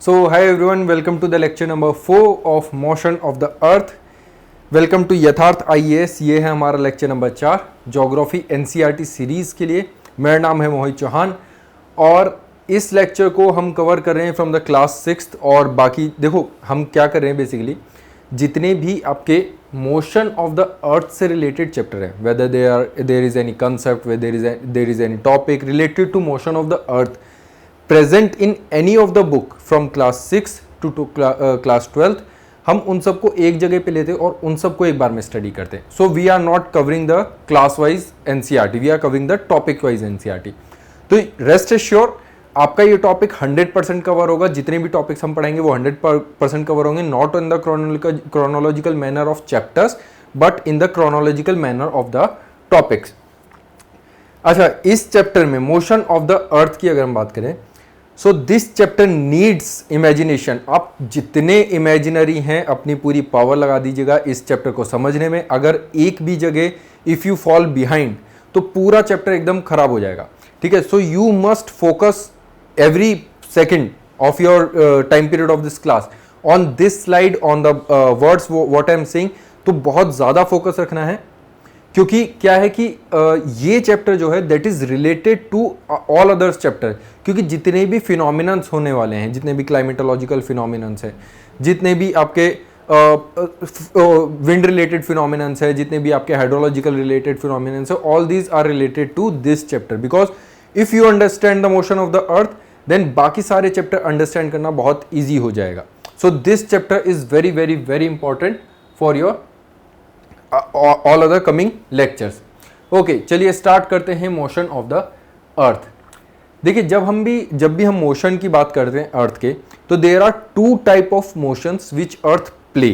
So hi everyone, welcome to the lecture number 4 of motion of the earth. Welcome to Yatharth IAS। ये है हमारा lecture number 4 geography NCERT series के लिए। मेरा नाम है मोहित चौहान और इस लेक्चर को हम कवर कर रहे हैं फ्रॉम द क्लास 6। और बाकी देखो हम क्या कर रहे हैं, बेसिकली जितने भी आपके मोशन ऑफ द अर्थ से रिलेटेड चैप्टर है, whether there is any concept, whether there is any topic related to motion of the earth present in any of the book from class 6 to class 12, हम उन सबको एक जगह पे लेते हैं और उन सबको एक बार में स्टडी करते हैं। So we are not covering the class wise NCERT, we are covering the topic wise NCERT। तो रेस्ट एश्योर आपका ये टॉपिक 100% कवर होगा। जितने भी टॉपिक्स हम पढ़ाएंगे वो 100% कवर होंगे, not in the chronological manner of chapters but in the chronological manner of the topics. अच्छा, इस चैप्टर में मोशन ऑफ द अर्थ की अगर हम बात करें, सो दिस चैप्टर नीड्स इमेजिनेशन। आप जितने इमेजिनरी हैं अपनी पूरी पावर लगा दीजिएगा इस चैप्टर को समझने में। अगर एक भी जगह इफ यू फॉल बिहाइंड तो पूरा चैप्टर एकदम खराब हो जाएगा, ठीक है। So you must focus every second of your time period of this class on this slide, on the words what I am saying। तो बहुत ज़्यादा फोकस रखना है, क्योंकि क्या है कि ये चैप्टर जो है that is related to all others chapter. क्योंकि जितने भी फिनोमिनन्स होने वाले हैं, जितने भी क्लाइमेटोलॉजिकल फिनोमिनन्स हैं, जितने भी आपके विंड रिलेटेड फिनोमिनन्स है, जितने भी आपके हाइड्रोलॉजिकल रिलेटेड फिनोमिनन्स है, all these are related to this chapter. Because if you understand the motion of the earth then बाकी सारे चैप्टर अंडरस्टैंड करना बहुत ईजी हो जाएगा। So this chapter is very very very important for your all other coming lectures. Okay, चलिए start करते हैं motion of the earth. देखिए, जब भी हम मोशन की बात करते हैं अर्थ के, तो there are two type of motions which earth play,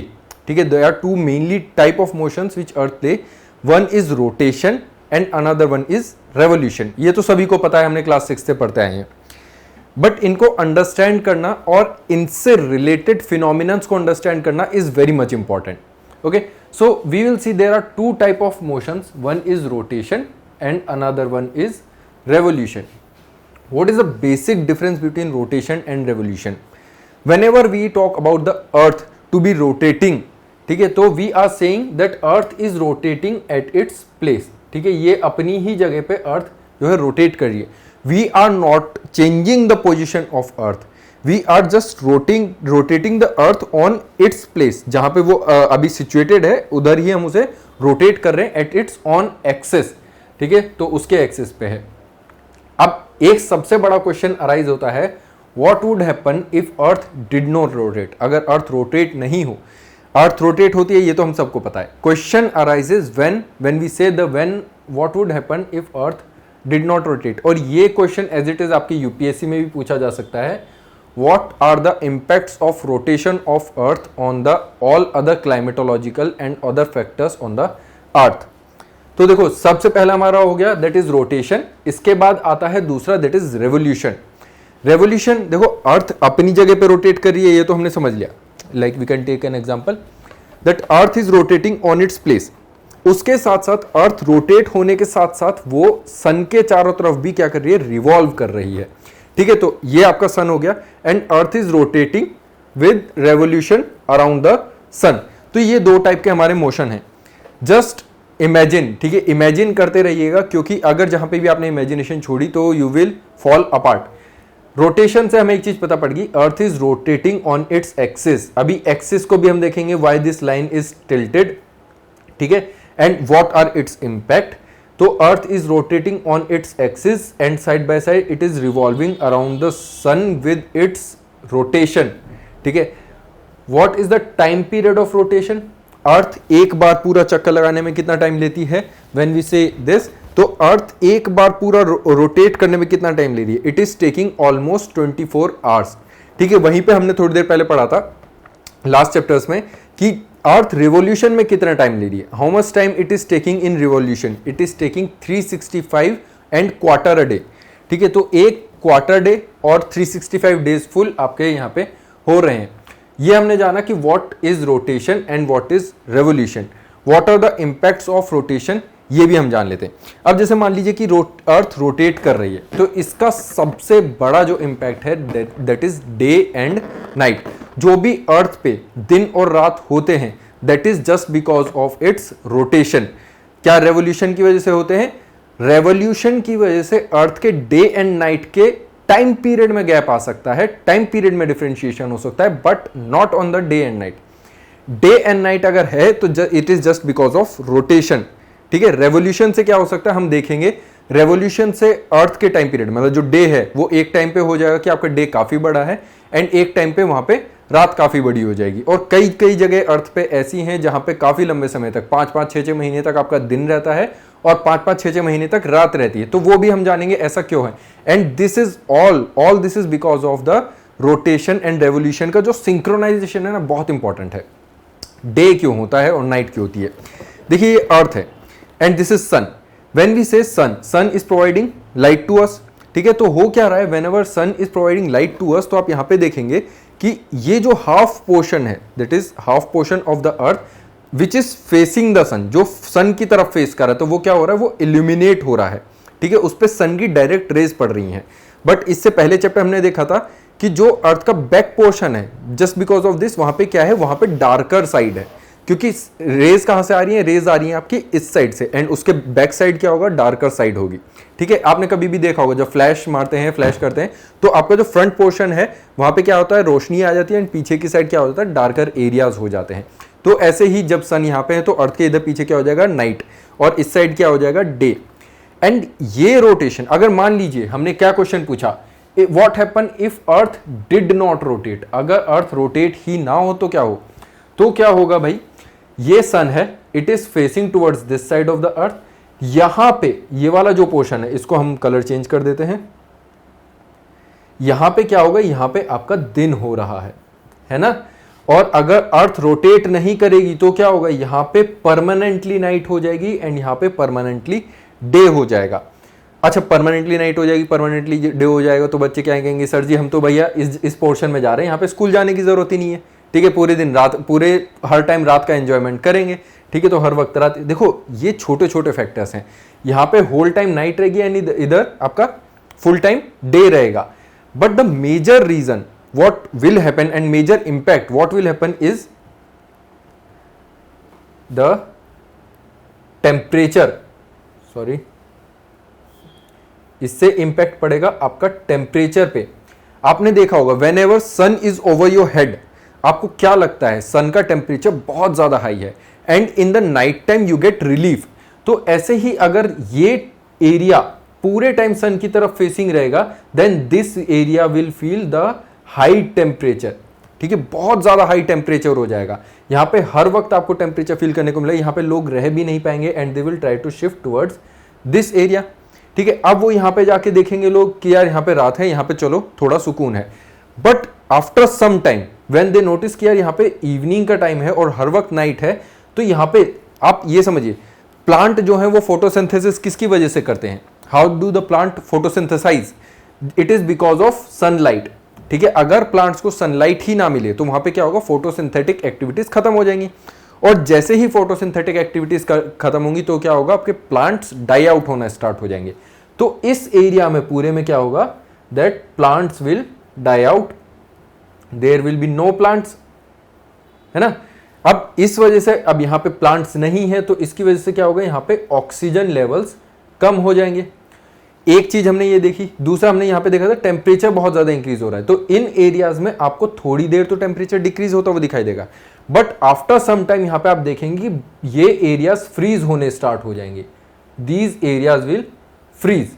ठीक है। There are two mainly type of motions which earth play. One is rotation and another one is revolution. ये तो सभी को पता है, हमने क्लास 6 से पढ़ते आए हैं। बट इनको अंडरस्टैंड करना और इनसे रिलेटेड फिनोमिनन्स को अंडरस्टैंड करना is very much important. Okay, so we will see there are two type of motions, one is rotation and another one is revolution. What is the basic difference between rotation and revolution? Whenever we talk about the earth to be rotating, ठीक है, तो we are saying that earth is rotating at its place, ठीक है। ये अपनी ही जगह पे अर्थ जो है रोटेट कर रही है। We are not changing the position of earth, we are just rotating the earth on its place। जहां पे वो अभी situated है उधर ही हम उसे रोटेट कर रहे हैं at its on axis, ठीक है, तो उसके एक्सिस पे है। अब एक सबसे बड़ा क्वेश्चन अराइज होता है, what would happen if earth did not rotate? अगर अर्थ रोटेट नहीं हो, अर्थ रोटेट होती है ये तो हम सबको पता है। Question arises when we say the when what would happen if earth did not rotate। और ये क्वेश्चन एज इट इज आपकी यूपीएससी में भी पूछा जा सकता है, what are the impacts of rotation of earth on the all other climatological and other factors on the earth. तो देखो, सबसे पहला हमारा हो गया दैट इज रोटेशन। इसके बाद आता है दूसरा दैट इज रेवोल्यूशन। रेवोल्यूशन, देखो अर्थ अपनी जगह पे रोटेट कर रही है, ये तो हमने समझ लिया। Like we can take an example that earth is rotating on its place. उसके साथ साथ अर्थ रोटेट होने के साथ साथ वो सन के चारों तरफ भी क्या कर रही है, रिवॉल्व कर रही है, ठीक है। तो ये आपका सन हो गया and earth is rotating with revolution around the sun. तो ये दो टाइप के हमारे मोशन हैं। जस्ट इमेजिन, ठीक है, इमेजिन करते रहिएगा, क्योंकि अगर जहां पे भी आपने इमेजिनेशन छोड़ी तो you will fall apart. Rotation से हमें एक चीज पता पड़ गई, earth is rotating on its axis. अभी एक्सिस को भी हम देखेंगे, why this line is tilted, ठीक है, and what are its impact. तो earth is rotating on its axis and side by side it is revolving around the sun with its rotation, ठीक है। What is the time period of rotation? अर्थ एक बार पूरा चक्कर लगाने में कितना time लेती है? व्हेन वी से दिस, तो अर्थ एक बार पूरा रोटेट करने में कितना टाइम ले रही है? It is taking almost 24 hours, ठीक है। वहीं पे हमने थोड़ी देर पहले पढ़ा था लास्ट चैप्टर्स में कि अर्थ रिवॉल्यूशन में कितना टाइम ले रही है। How much time it is taking in revolution? It is taking 365 and quarter a day, ठीक है। तो एक क्वार्टर डे और 365 डेज फुल आपके यहाँ पे हो रहे हैं। ये हमने जाना कि what is rotation and what is revolution, what are the impacts of rotation, ये भी हम जान लेते हैं। अब जैसे मान लीजिए कि अर्थ रोटेट कर रही है, तो इसका सबसे बड़ा जो इम्पैक्ट है that is day and night. जो भी अर्थ पे दिन और रात होते हैं that is just because of its rotation. क्या रेवोल्यूशन की वजह से होते हैं? रेवोल्यूशन की वजह से अर्थ के डे एंड नाइट के टाइम पीरियड में गैप आ सकता है, टाइम पीरियड में डिफरेंशिएशन हो सकता है, but not on the day and night. Day and night अगर है तो it is just because of rotation. ठीक है, रेवोल्यूशन से क्या हो सकता है हम देखेंगे। रेवोल्यूशन से अर्थ के टाइम पीरियड मतलब जो डे है वो एक टाइम पे हो जाएगा कि आपका डे काफी बड़ा है, एंड एक टाइम पे वहां पे रात काफी बड़ी हो जाएगी। और कई कई जगह अर्थ पे ऐसी हैं जहां पे काफी लंबे समय तक 5-5, 6-6 महीने तक आपका दिन रहता है और 5-5, 6-6 महीने तक रात रहती है। तो वो भी हम जानेंगे ऐसा क्यों है। And this is all this is because of the rotation and revolution का जो सिंक्रोनाइजेशन है ना, बहुत इंपॉर्टेंट है। डे क्यों होता है और नाइट क्यों होती है। देखिए ये अर्थ है and this is sun. When we say sun is providing light to us. ठीक है, तो हो क्या रहा है, whenever sun is providing light to us, तो आप यहां पे देखेंगे कि ये जो हाफ पोर्शन है that is half portion of the earth which is facing the sun, जो सन की तरफ फेस कर रहा है, तो वो क्या हो रहा है, वो इल्यूमिनेट हो रहा है। ठीक है, उस पर सन की डायरेक्ट रेज पड़ रही हैं। बट इससे पहले चैप्टर हमने देखा था कि जो अर्थ का बैक पोर्शन है जस्ट बिकॉज ऑफ दिस वहां पे क्या है, वहां पे डार्कर साइड है, क्योंकि रेज कहां से आ रही है, रेज आ रही है आपकी इस साइड से, एंड उसके बैक साइड क्या होगा, डार्कर साइड होगी। ठीक है, आपने कभी भी देखा होगा जब फ्लैश मारते हैं, फ्लैश करते हैं, तो आपका जो फ्रंट पोर्शन है वहां पे क्या होता है, रोशनी आ जाती है, एंड पीछे की साइड क्या होता है, डार्कर एरियाज हो जाते हैं। तो ऐसे ही जब सन यहाँ पे है तो अर्थ के इधर पीछे क्या हो जाएगा, नाइट, और इस साइड क्या हो जाएगा, डे। एंड ये रोटेशन, अगर मान लीजिए हमने क्या क्वेश्चन पूछा, what happen if earth did not rotate, अगर अर्थ रोटेट ही ना हो तो क्या हो, तो क्या होगा भाई, ये सन है, it is facing towards this side of the अर्थ। यहां पे ये वाला जो पोर्शन है इसको हम कलर चेंज कर देते हैं। यहां पे क्या होगा, यहां पे आपका दिन हो रहा है ना। और अगर अर्थ रोटेट नहीं करेगी तो क्या होगा, यहां पे परमानेंटली नाइट हो जाएगी एंड यहां पे परमानेंटली डे हो जाएगा। अच्छा, परमानेंटली नाइट हो जाएगी, परमानेंटली डे हो जाएगा, तो बच्चे क्या कहेंगे, सर जी हम तो भैया इस पोर्शन में जा रहे हैं, यहाँ पे स्कूल जाने की जरूरत ही नहीं है। ठीक है, पूरे दिन रात, पूरे हर टाइम रात का एंजॉयमेंट करेंगे। ठीक है, तो हर वक्त रात, देखो ये छोटे छोटे फैक्टर्स हैं। यहाँ पे होल टाइम नाइट रहेगी एंड इधर आपका फुल टाइम डे रहेगा। But the major reason what will happen and major impact what will happen is the temperature, sorry, इससे इंपैक्ट पड़ेगा आपका टेम्परेचर पे। आपने देखा होगा whenever sun is over your head, आपको क्या लगता है, सन का टेम्परेचर बहुत ज्यादा हाई है and in the night time you get relief. तो ऐसे ही अगर ये एरिया पूरे टाइम सन की तरफ फेसिंग रहेगा then this area will feel the high temperature. ठीक है, बहुत ज्यादा हाई टेम्परेचर हो जाएगा, यहां पे हर वक्त आपको टेम्परेचर फील करने को मिलेगा, यहां पे लोग रह भी नहीं पाएंगे and they will try to shift towards this area. ठीक है, अब वो यहां पे जाके देखेंगे लोग कि यार यहां पे रात है, यहां पे चलो थोड़ा सुकून है। But after some time when they notice कि यार यहां पे इवनिंग का टाइम है और हर वक्त नाइट है, तो यहां पे आप ये समझिए, प्लांट जो है वो फोटोसिंथेसिस किसकी वजह से करते हैं, how do the plant photosynthesise, it is because of sunlight. ठीक है, अगर प्लांट्स को सनलाइट ही ना मिले तो वहां पे क्या होगा, फोटोसिंथेटिक एक्टिविटीज खत्म हो जाएंगी, और जैसे ही फोटोसिंथेटिक एक्टिविटीज खत्म होंगी तो क्या होगा, आपके प्लांट्स डाई आउट होना स्टार्ट हो जाएंगे। तो इस एरिया में पूरे में क्या होगा, that plants will die out, there will be no plants, है ना। अब इस वजह से अब यहां पे प्लांट्स नहीं है तो इसकी वजह से क्या होगा, यहां पे ऑक्सीजन लेवल्स कम हो जाएंगे। एक चीज हमने ये देखी, दूसरा हमने यहां पे देखा था टेम्परेचर बहुत ज्यादा इंक्रीज हो रहा है, तो इन एरियाज में आपको थोड़ी देर तो टेम्परेचर डिक्रीज होता हुआ दिखाई देगा, बट आफ्टर सम टाइम यहां पे आप देखेंगे ये एरियाज फ्रीज होने स्टार्ट हो जाएंगे, दीज एरियाज विल फ्रीज।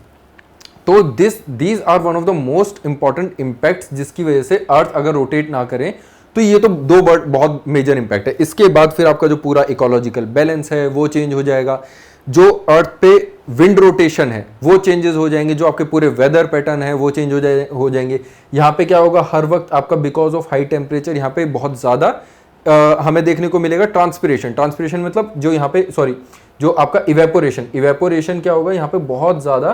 तो these are one of the most important impacts जिसकी वजह से अर्थ अगर रोटेट ना करें तो ये तो दो बहुत मेजर इंपैक्ट है। इसके बाद फिर आपका जो पूरा इकोलॉजिकल बैलेंस है वो चेंज हो जाएगा, जो अर्थ पे विंड रोटेशन है वो चेंजेस हो जाएंगे, जो आपके पूरे वेदर पैटर्न है वो चेंज हो जाएंगे। यहाँ पे क्या होगा, हर वक्त आपका बिकॉज ऑफ हाई टेम्परेचर यहाँ पे बहुत ज़्यादा हमें देखने को मिलेगा ट्रांसपिरेशन मतलब जो यहाँ पे जो आपका इवेपोरेशन क्या होगा, यहाँ पे बहुत ज़्यादा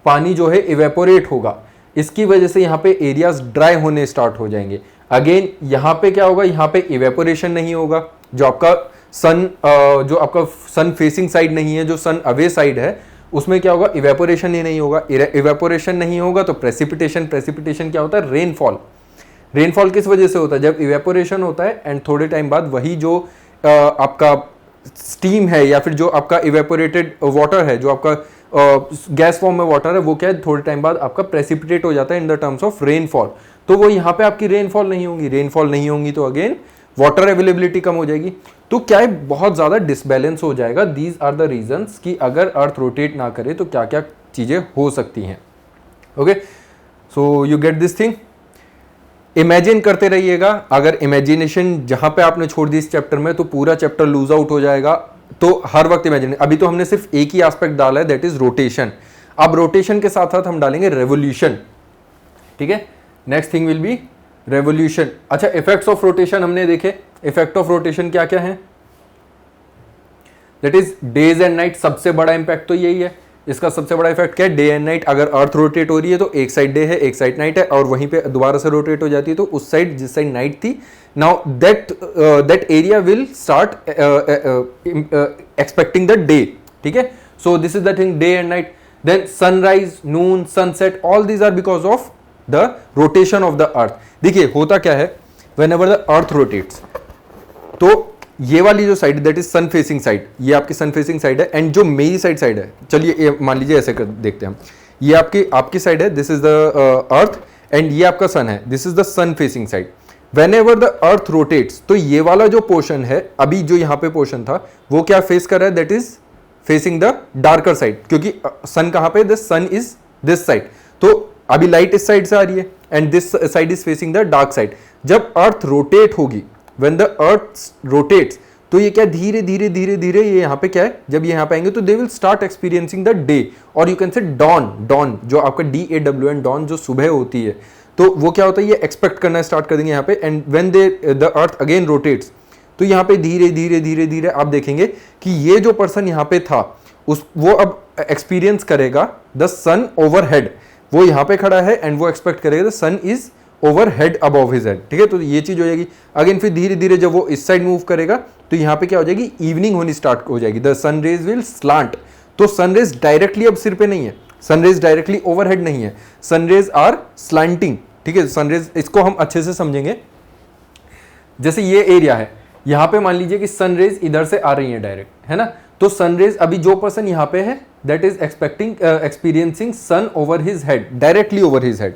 पानी जो है इवेपोरेट होगा, इसकी वजह से यहाँ पे एरियाज ड्राई होने स्टार्ट हो जाएंगे। अगेन यहाँ पे क्या होगा, यहाँ पे इवेपोरेशन नहीं होगा, जो आपका सन फेसिंग साइड नहीं है, जो सन अवे साइड है उसमें क्या होगा, इवेपोरेशन ही नहीं होगा। इवेपोरेशन नहीं होगा तो प्रेसिपिटेशन क्या होता है, रेनफॉल किस वजह से होता है? जब इवेपोरेशन होता है एंड थोड़े टाइम बाद वही जो आपका स्टीम है या फिर जो आपका इवेपोरेटेड वाटर है, जो आपका गैस फॉर्म में वाटर है, वो क्या है थोड़े टाइम बाद आपका प्रेसिपिटेट हो जाता है in the terms of rainfall. तो वो यहाँ पे आपकी रेनफॉल नहीं होगी, रेनफॉल नहीं होंगी तो अगेन वाटर अवेलेबिलिटी कम हो जाएगी। तो क्या है, बहुत ज्यादा डिसबैलेंस हो जाएगा। दीज आर द रीजंस कि अगर अर्थ रोटेट ना करे तो क्या क्या चीजें हो सकती हैं। Okay, so you get this thing. Imagine करते रहिएगा, अगर इमेजिनेशन जहां पे आपने छोड़ दी इस चैप्टर में तो पूरा चैप्टर लूज आउट हो जाएगा। तो हर वक्त इमेजिन, अभी तो हमने सिर्फ एक ही एस्पेक्ट डाला है, दैट इज रोटेशन। अब रोटेशन के साथ साथ हम डालेंगे रेवोल्यूशन। ठीक है, next thing will be revolution. अच्छा, इफेक्ट्स ऑफ रोटेशन हमने देखे। इफेक्ट ऑफ रोटेशन क्या क्या है? That is days and night. सबसे बड़ा इंपैक्ट तो यही है। इसका सबसे बड़ा इफेक्ट क्या है? Day and night. अगर अर्थ रोटेट हो रही है तो एक साइड डे है, एक साइड नाइट है, और वहीं पे दोबारा से रोटेट हो जाती है तो उस साइड जिस साइड नाइट थी, now that area will start expecting the day. ठीक है, so this is the thing, day and night. Then sunrise, noon, sunset, all these are because of the rotation of the earth. देखिए होता क्या है, whenever the earth rotates, तो ये वाली जो side that is sun facing side, ये आपकी सन फेसिंग साइड है, एंड जो मेरी साइड है, चलिए मान लीजिए ऐसे कर देखते हैं हम, ये आपकी साइड है, this is the earth, and ये आपका सन है, this is the sun facing side. Whenever the earth rotates, तो ये वाला जो पोर्शन है, अभी जो यहाँ पे पोर्शन था, वो क्या फेस कर रहा है? That is facing the darker side, क्योंकि सन कहां पे? The sun is this side, तो अभी लाइट इस साइड से आ रही है, and this side is facing the dark side. जब अर्थ रोटेट होगी, when the earth rotates, तो ये क्या धीरे धीरे धीरे धीरे ये यहाँ पे क्या है, जब ये यहाँ पे आएंगे तो they will start experiencing the day, और you can say dawn. Dawn जो आपका DAWN, डॉन जो सुबह होती है, तो वो क्या होता है, ये एक्सपेक्ट करना स्टार्ट कर देंगे यहाँ पे। And when the earth again rotates, तो यहाँ पे धीरे धीरे धीरे धीरे आप देखेंगे कि ये जो पर्सन यहाँ पे था वो अब एक्सपीरियंस करेगा द सन ओवरहेड। वो यहाँ पे खड़ा है एंड वो एक्सपेक्ट करेगा the sun is over head above his head. ठीक है, तो ये चीज हो जाएगी। अगेन फिर धीरे धीरे जब वो इस साइड मूव करेगा तो यहाँ पे क्या हो जाएगी, इवनिंग होनी स्टार्ट हो जाएगी। The sun rays will slant, तो सन रेज डायरेक्टली अब सिर पे नहीं है, सन रेज डायरेक्टली ओवरहेड नहीं है, सन रेज आर स्लांटिंग। ठीक है, सन रेज, इसको हम अच्छे से समझेंगे। जैसे ये एरिया है, यहाँ पे मान लीजिए कि सन रेज इधर से आ रही है डायरेक्ट, है ना, तो सन रेज, अभी जो पर्सन यहाँ पे है that is experiencing sun over his head, directly over his head.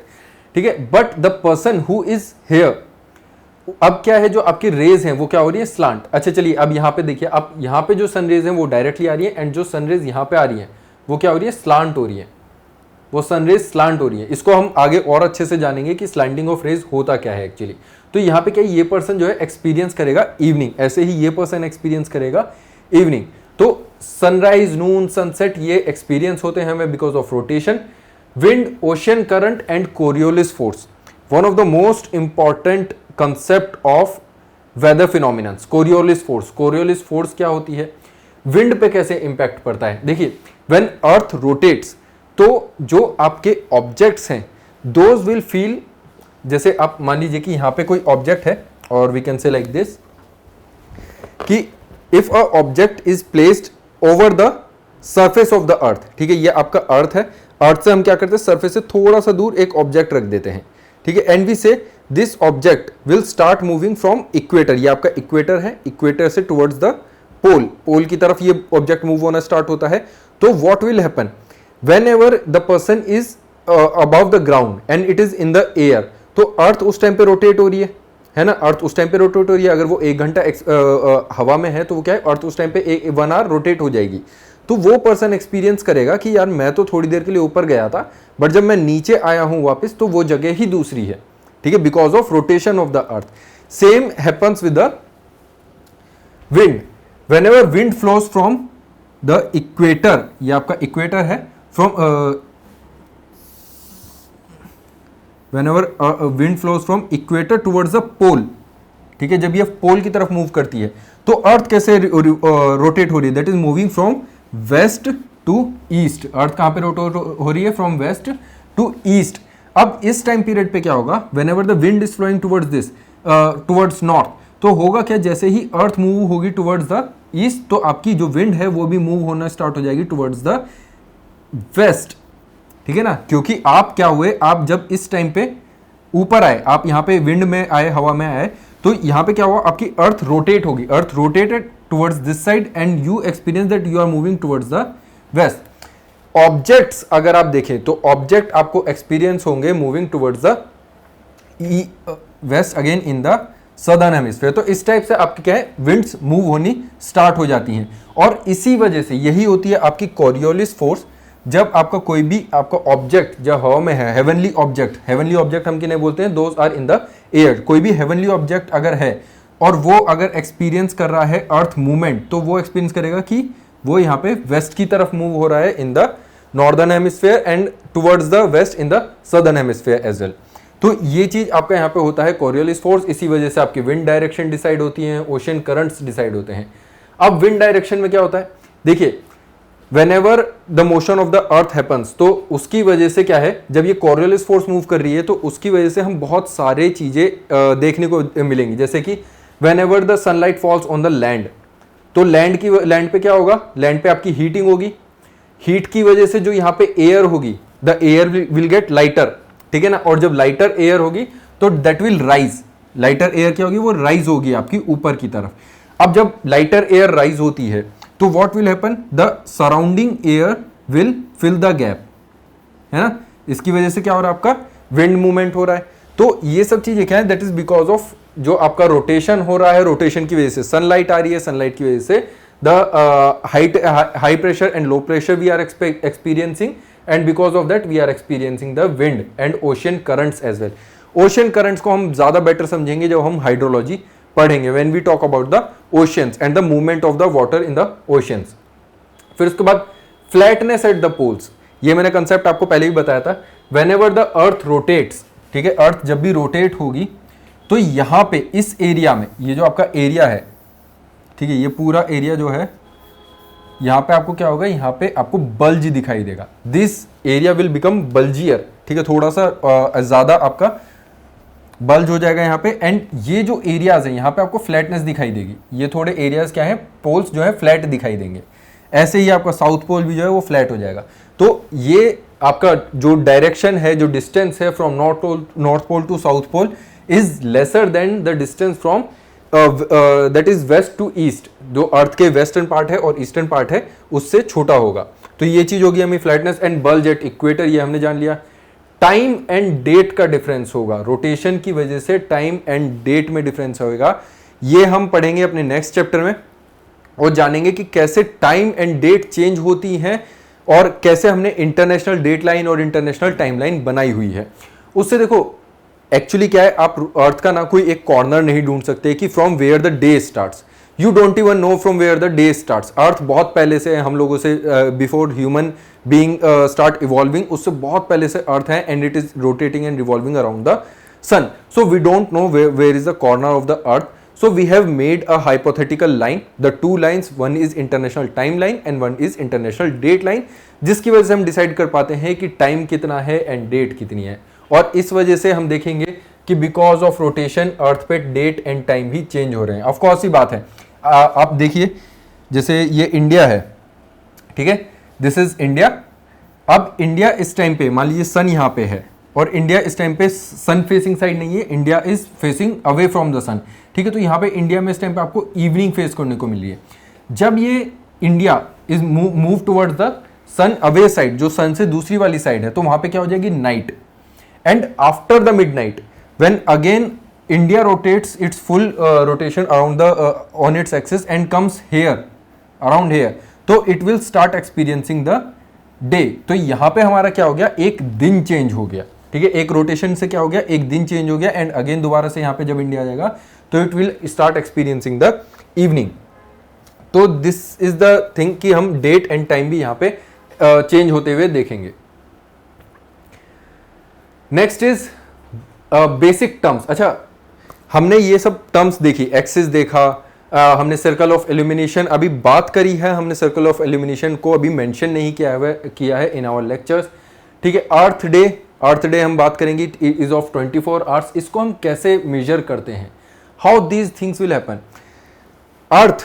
ठीक है, but the person who is here, अब क्या है, जो आपकी रेज हैं वो क्या हो रही है, स्लांट। अच्छा चलिए अब यहाँ पे देखिए, अब यहाँ पे जो सन रेज हैं वो डायरेक्टली आ रही है, एंड जो सन रेज यहाँ पे आ रही है वो क्या हो रही है, स्लांट हो रही है, वो सन रेज स्लांट हो रही है। इसको हम आगे और अच्छे से जानेंगे कि स्लैंटिंग ऑफ रेज होता क्या है एक्चुअली। तो यहाँ पे क्या, ये पर्सन जो है एक्सपीरियंस करेगा इवनिंग, ऐसे ही ये पर्सन एक्सपीरियंस करेगा इवनिंग। तो सनराइज, नून, सनसेट, ये एक्सपीरियंस होते हैं हमें because of rotation. Wind, ocean current and Coriolis force, one of the most important concept of weather phenomena. Coriolis force, Coriolis force क्या होती है, विंड पे कैसे इंपैक्ट पड़ता है? देखिए, when earth rotates, तो जो आपके ऑब्जेक्ट्स हैं those will feel, जैसे आप मान लीजिए कि यहाँ पे कोई ऑब्जेक्ट है, और we can say like this कि if a object is placed over the surface of the earth, ठीक है, ये आपका अर्थ है, अर्थ से हम क्या करते हैं, सरफेस से थोड़ा सा दूर एक ऑब्जेक्ट रख देते हैं। ठीक है, एंड वी से this object will start moving from equator, ये आपका इक्वेटर है, इक्वेटर से टुवर्ड्स द पोल, पोल की तरफ ये ऑब्जेक्ट मूव होना स्टार्ट होता है। तो what will happen, when ever the person is above the ground and it is in the air, तो अर्थ उस टाइम पे रोटेट हो रही है ना, अर्थ उस टाइम पे रोटेट हो रही है। अगर वो 1 घंटा हवा में है तो वो क्या है, अर्थ उस टाइम पे 1 आवर रोटेट हो जाएगी। तो वो पर्सन एक्सपीरियंस करेगा कि यार मैं तो थोड़ी देर के लिए ऊपर गया था, बट जब मैं नीचे आया हूं वापस तो वो जगह ही दूसरी है। ठीक है, because of rotation of the earth. Same happens with the wind, whenever wind flows from the equator, ये आपका इक्वेटर है, from whenever wind flows from equator towards the pole. ठीक है, जब ये पोल की तरफ मूव करती है तो अर्थ कैसे रोटेट हो रही है, that is moving from west to east. Earth कहां पे रोटेट हो रही है, फ्रॉम वेस्ट टू ईस्ट। अब इस टाइम पीरियड पे क्या होगा, whenever the wind is flowing towards this, towards north, तो होगा क्या, जैसे ही अर्थ मूव होगी टुवर्ड्स द ईस्ट, तो आपकी जो विंड है वो भी मूव होना स्टार्ट हो जाएगी टुवर्ड्स द वेस्ट। ठीक है ना, क्योंकि आप क्या हुए, आप जब इस टाइम पे ऊपर आए, आप यहाँ पे विंड में आए, हवा में आए, तो यहाँ पे क्या हुआ, आपकी अर्थ रोटेट होगी, earth rotated towards this side and you experience that you are moving towards the west. Objects अगर आप देखें तो ऑब्जेक्ट आपको एक्सपीरियंस होंगे moving towards the west again in the southern hemisphere. तो इस टाइप से आपकी क्या है, विंड्स मूव होनी स्टार्ट हो जाती हैं, और इसी वजह से यही होती है आपकी कॉरियोलिस फोर्स। जब आपका कोई भी आपका ऑब्जेक्ट जब हवा में है, हेवनली ऑब्जेक्ट हम किन्हें बोलते हैं, those are in the air. कोई भी हेवनली ऑब्जेक्ट अगर है और वो अगर एक्सपीरियंस कर रहा है अर्थ मूवमेंट, तो वो एक्सपीरियंस करेगा कि वो यहाँ पे वेस्ट की तरफ मूव हो रहा है in the northern hemisphere and towards the west in the southern hemisphere as well. तो ये चीज आपका यहाँ पे होता है कॉरियोलिस फोर्स। इसी वजह से आपकी विंड डायरेक्शन डिसाइड होती है, ओशन करंट्स डिसाइड होते हैं। अब विंड डायरेक्शन में क्या होता है, देखिए whenever the motion of the earth happens, तो उसकी वजह से क्या है, जब ये कॉरियोलिस फोर्स मूव कर रही है तो उसकी वजह से हम बहुत सारे चीजें देखने को मिलेंगी। जैसे कि whenever the sunlight falls on the land, तो लैंड पे क्या होगा, लैंड पे आपकी हीटिंग होगी, हीट की वजह से जो यहाँ पे एयर होगी, the air will get lighter, ठीक है ना, और जब लाइटर एयर होगी तो that will rise, lighter air क्या होगी, वो राइज होगी आपकी ऊपर की तरफ। अब जब लाइटर एयर राइज होती है तो what will happen, the surrounding air will fill the gap, है ना, इसकी वजह से क्या हो रहा है, आपका विंड मूवमेंट हो रहा है। तो ये सब चीजें क्या है, दैट इज बिकॉज ऑफ जो आपका रोटेशन हो रहा है, रोटेशन की वजह से सनलाइट आ रही है, सनलाइट की वजह से the high pressure and low pressure we are experiencing, and because of that we are experiencing the wind and ocean currents as well. Ocean currents को हम ज्यादा बेटर समझेंगे जब हम हाइड्रोलॉजी पढ़ेंगे, when we talk about the oceans and the movement of the water in the oceans. फिर उसके बाद फ्लैटनेस एट द पोल्स, ये मैंने कंसेप्ट आपको पहले भी बताया था। व्हेनेवर द अर्थ रोटेट्स, ठीक है, अर्थ जब भी रोटेट होगी तो यहां पे इस एरिया में, ये जो आपका एरिया है, ठीक है, ये पूरा एरिया जो है, यहां पे आपको क्या होगा, यहां पे आपको बल्ज दिखाई देगा, दिस एरिया विल बिकम बल्जियर, ठीक है, थोड़ा सा ज्यादा आपका बल्ज हो जाएगा यहाँ पे। एंड ये जो एरियाज है यहाँ पे आपको फ्लैटनेस दिखाई देगी, ये थोड़े एरियाज क्या है, पोल्स जो है फ्लैट दिखाई देंगे। ऐसे ही आपका साउथ पोल भी जो है वो फ्लैट हो जाएगा। तो ये आपका जो डायरेक्शन है, जो डिस्टेंस है from north pole to south pole is lesser than the distance from that is west to east. जो अर्थ के वेस्टर्न पार्ट है और ईस्टर्न पार्ट है उससे छोटा होगा। तो ये चीज होगी हमें flatness. And bulge at equator, ये हमने जान लिया। टाइम एंड डेट का डिफरेंस होगा, रोटेशन की वजह से टाइम एंड डेट में डिफरेंस होगा। ये हम पढ़ेंगे अपने नेक्स्ट चैप्टर में और जानेंगे कि कैसे टाइम एंड डेट चेंज होती हैं और कैसे हमने इंटरनेशनल डेट लाइन और इंटरनेशनल टाइमलाइन बनाई हुई है। उससे देखो एक्चुअली क्या है, आप अर्थ का ना कोई एक कॉर्नर नहीं ढूंढ सकते कि from where the day starts, you don't even know from where the day starts. Earth बहुत पहले से हम लोगों से, before human being start evolving, उससे बहुत पहले से अर्थ है and it is rotating and revolving around the sun. So we don't know where is the corner of the earth. So we have made a hypothetical line. The two lines, one is international timeline and one is international date line, जिसकी वजह से हम decide कर पाते हैं कि time कितना है एंड डेट कितनी है. और इस वजह से हम देखेंगे कि बिकॉज ऑफ रोटेशन अर्थ पे डेट एंड टाइम भी चेंज हो रहे हैं. ऑफकोर्स ही बात है. आप देखिए जैसे ये इंडिया है, ठीक है, दिस इज इंडिया. अब इंडिया इस टाइम पे मान लीजिए सन यहाँ पे है और इंडिया इस टाइम पे सन फेसिंग साइड नहीं है, India is facing away from the sun, ठीक है. तो यहाँ पे इंडिया में इस टाइम पे आपको इवनिंग फेस करने को मिल रही है. जब ये India is move towards the sun away side, जो सन से दूसरी वाली साइड है, तो वहां पे क्या हो जाएगी night. And after the midnight when again India rotates its full rotation around the on its axis and comes here around here, तो it will start experiencing the day. तो यहाँ पे हमारा क्या हो गया, एक दिन चेंज हो गया, ठीक है. एक रोटेशन से क्या हो गया, एक दिन चेंज हो गया. एंड अगेन दोबारा से यहाँ पे जब इंडिया आ जाएगा तो it will start experiencing the evening. तो दिस इज द थिंग कि हम डेट एंड टाइम भी यहाँ पे चेंज होते हुए देखेंगे. Next is basic terms. अच्छा, हमने ये सब टर्म्स देखी, एक्सिस देखा, हमने सर्कल ऑफ इल्यूमिनेशन अभी बात करी है. हमने सर्कल ऑफ इल्यूमिनेशन को अभी मेंशन नहीं किया है इन आवर लेक्चर्स, ठीक है. अर्थ डे हम बात करेंगे, इज ऑफ 24 आवर्स. इसको हम कैसे मेजर करते हैं, how these things will happen. Earth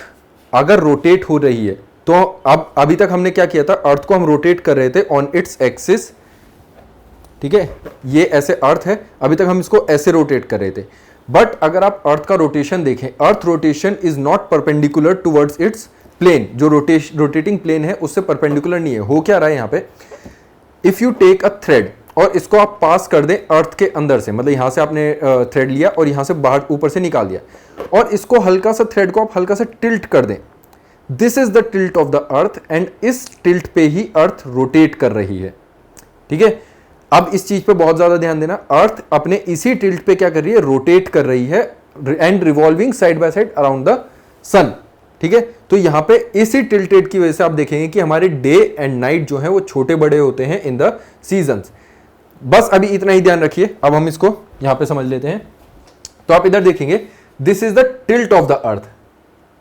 अगर रोटेट हो रही है तो अब अभी तक हमने क्या किया था, अर्थ को हम रोटेट कर रहे थे ऑन इट्स एक्सिस ठीक है, ये ऐसे अर्थ है, अभी तक हम इसको ऐसे रोटेट कर रहे थे, बट अगर आप अर्थ का रोटेशन देखें, earth rotation is not perpendicular towards its plane, जो रोटेटिंग प्लेन है उससे परपेंडिकुलर नहीं है। हो क्या रहा है यहाँ पे, if you take a thread और इसको आप पास कर दें अर्थ के अंदर से, मतलब यहां से आपने थ्रेड लिया और यहां से बाहर ऊपर से निकाल दिया, और इसको हल्का सा थ्रेड को आप हल्का सा टिल्ट कर दें, this is the tilt of the earth, and इस टिल्ट पे ही अर्थ रोटेट कर रही है। ठीक है, अब इस चीज पे बहुत ज्यादा ध्यान देना, अर्थ अपने इसी टिल्ट पे क्या कर रही है, रोटेट कर रही है and revolving side by side around the sun. ठीक है, तो यहां पे इसी टिल्टेड की वजह से आप देखेंगे कि हमारे डे एंड नाइट जो है वो छोटे बड़े होते हैं इन द सीजन्स। बस अभी इतना ही ध्यान रखिए, अब हम इसको यहां पे समझ लेते हैं। तो आप इधर देखेंगे, this is the tilt of the अर्थ,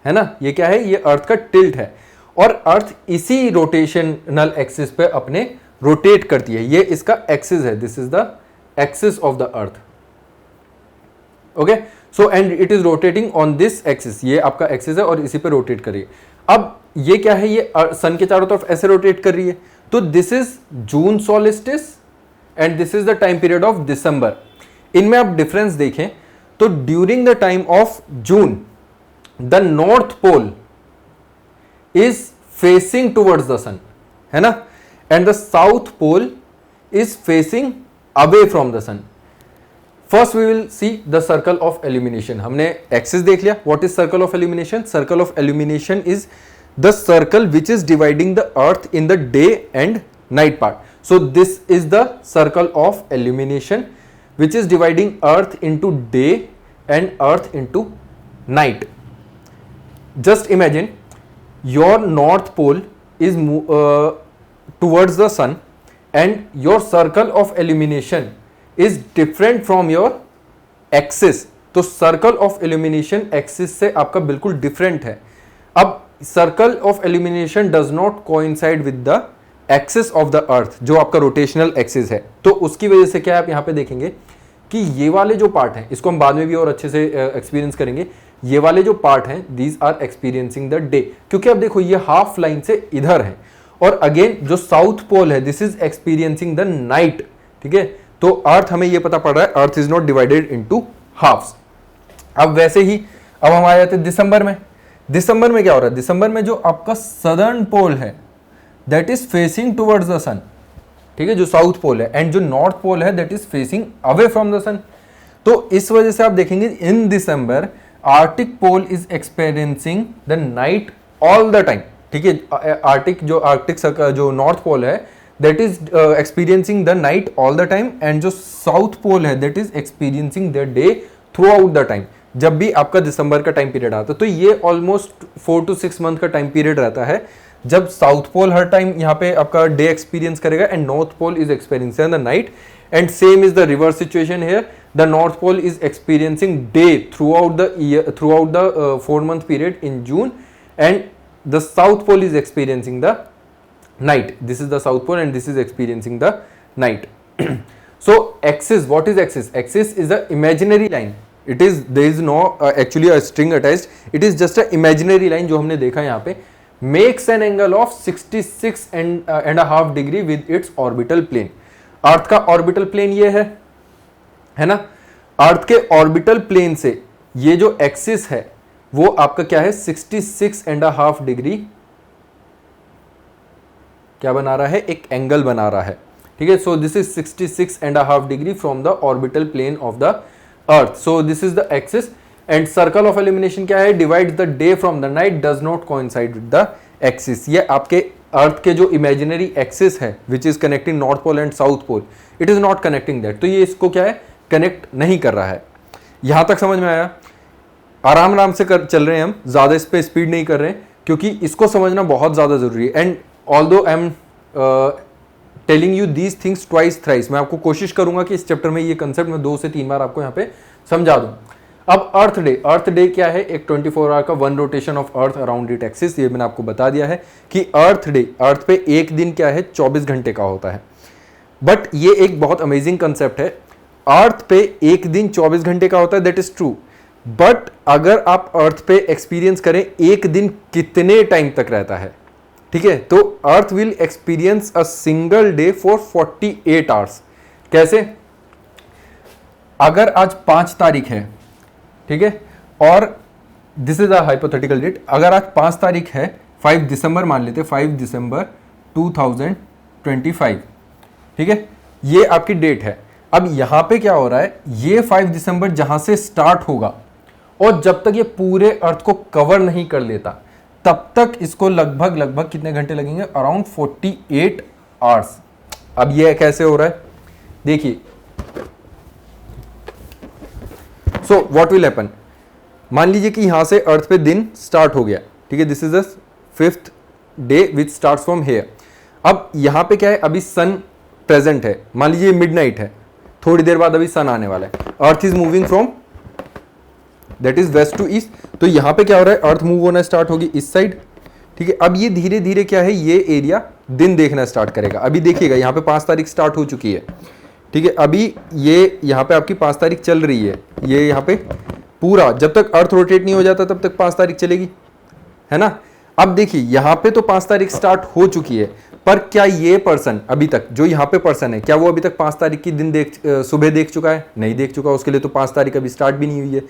है ना, ये क्या है, ये अर्थ का टिल्ट है, और अर्थ इसी रोटेशनल एक्सिस पे अपने रोटेट करती है, ये इसका एक्सिस है, this is the axis of the earth. Okay, so and it is rotating on this axis, ये आपका एक्सिस है और इसी पे रोटेट कर रही है। अब ये क्या है, ये सन के चारों तरफ ऐसे रोटेट कर रही है, तो this is June solstice and this is the time period of December. इनमें आप डिफरेंस देखें तो during the time of June the north pole is facing towards the sun, है ना, and the south pole is facing away from the sun. First we will see the circle of illumination. हमने axis देख लिया, what is circle of illumination, circle of illumination is the circle which is dividing the earth in the day and night part. So this is the circle of illumination which is dividing earth into day and earth into night. Just imagine your north pole is towards the sun and your circle of illumination is different from your axis. तो circle of illumination axis से आपका बिल्कुल different है। अब circle of illumination does not coincide with the axis of the अर्थ, जो आपका rotational axis है, तो उसकी वजह से क्या आप यहां पे देखेंगे कि ये वाले जो पार्ट हैं, इसको हम बाद में भी और अच्छे से एक्सपीरियंस करेंगे, ये वाले जो पार्ट हैं these are experiencing the day, क्योंकि अब देखो ये हाफ लाइन से इधर है, और अगेन जो साउथ पोल है this is experiencing the night. ठीक है, तो अर्थ हमें ये पता पड़ रहा है, earth is not divided into halves. अब वैसे ही अब हम आ जाते हैं दिसंबर में। दिसंबर में क्या हो रहा है, दिसंबर में जो आपका सदर्न पोल है that is facing towards the sun, ठीक है, जो साउथ पोल है, एंड जो नॉर्थ पोल है that is facing away from the sun. तो इस वजह से आप देखेंगे in December arctic pole is experiencing the night all the time. ठीक है, आर्टिक जो नॉर्थ पोल है that is experiencing the night all the time, and जो साउथ पोल है that is experiencing the day throughout the time. जब भी आपका दिसंबर का टाइम पीरियड आता है, तो ये ऑलमोस्ट 4 to 6 मंथ का टाइम पीरियड रहता है, जब साउथ पोल हर टाइम यहाँ पे आपका डे एक्सपीरियंस करेगा and north pole is experiencing the night, and same is the reverse situation here, the north pole is experiencing day throughout the year, throughout the 4 month period in June, and the south pole is experiencing the night. This is the south pole and this is experiencing the night. So axis, what is axis? Axis is a imaginary line. It is, there is no actually a string attached. It is just a imaginary line जो हमने देखा यहाँ पे, makes an angle of 66 and a half degree with its orbital plane. अर्थ का orbital plane ये है ना, अर्थ के ऑर्बिटल प्लेन से ये जो एक्सिस है वो आपका क्या है, 66 and a half डिग्री क्या बना रहा है, एक एंगल बना रहा है। ठीक है, so this is 66 and a half degree from the orbital plane of the earth. So this is the axis, and circle of elimination क्या है, divides the day from the night, does not coincide with the axis. ये आपके earth के जो imaginary axis है which is connecting north pole and south pole, it is not connecting that, तो ये इसको क्या है, कनेक्ट नहीं कर रहा है। यहां तक समझ में आया, आराम आराम से चल रहे हैं हम, ज्यादा इस पे स्पीड नहीं कर रहे हैं, क्योंकि इसको समझना बहुत ज्यादा जरूरी है। And although I am telling you these things twice thrice, मैं आपको कोशिश करूंगा कि इस चैप्टर में ये कंसेप्ट मैं 2 से 3 बार आपको यहाँ पे समझा दूं। अब अर्थ डे, अर्थ डे क्या है, एक 24 आवर का 1 rotation of earth around it axis. ये मैंने आपको बता दिया है कि अर्थ डे, अर्थ पे एक दिन क्या है, 24 घंटे का होता है। बट ये एक बहुत अमेजिंग कंसेप्ट है, अर्थ पे एक दिन 24 घंटे का होता है, दैट इज ट्रू, बट अगर आप अर्थ पे एक्सपीरियंस करें एक दिन कितने टाइम तक रहता है, ठीक है, तो earth will experience a single day for 48 hours, कैसे? अगर आज 5 तारीख है, ठीक है, और this is a hypothetical date, अगर आज 5 तारीख है, 5 दिसंबर मान लेते, 5 दिसंबर 2025, ठीक है, ये आपकी डेट है। अब यहां पे क्या हो रहा है, ये 5 दिसंबर जहां से स्टार्ट होगा और जब तक ये पूरे अर्थ को कवर नहीं कर लेता तब तक इसको लगभग कितने घंटे लगेंगे? Around 48 hours. अब ये कैसे हो रहा है देखिए, सो व्हाट विल हैपन, मान लीजिए कि यहां से अर्थ पे दिन स्टार्ट हो गया, ठीक है, this is the 5th day which starts from here. अब यहां पे क्या है, अभी सन प्रेजेंट है, मान लीजिए मिडनाइट है, थोड़ी देर बाद अभी सन आने वाला है, earth is moving from that is west to east, तो यहां पे क्या हो रहा है, अर्थ मूव होना स्टार्ट होगी इस साइड, ठीक है। अब ये धीरे धीरे क्या है, ये एरिया दिन देखना स्टार्ट करेगा। अभी देखिएगा यहाँ पे 5 तारीख स्टार्ट हो चुकी है, ठीक है, अभी ये यहाँ पे आपकी 5 तारीख चल रही है, ये यहाँ पे पूरा जब तक अर्थ रोटेट नहीं हो जाता तब तक 5 तारीख चलेगी, है ना। अब देखिए यहाँ पे तो 5 तारीख स्टार्ट हो चुकी है, पर क्या ये पर्सन अभी तक, जो यहाँ पे पर्सन है, क्या वो अभी तक 5 तारीख की दिन सुबह देख चुका है? नहीं देख चुका, उसके लिए तो 5 तारीख अभी स्टार्ट भी नहीं हुई है।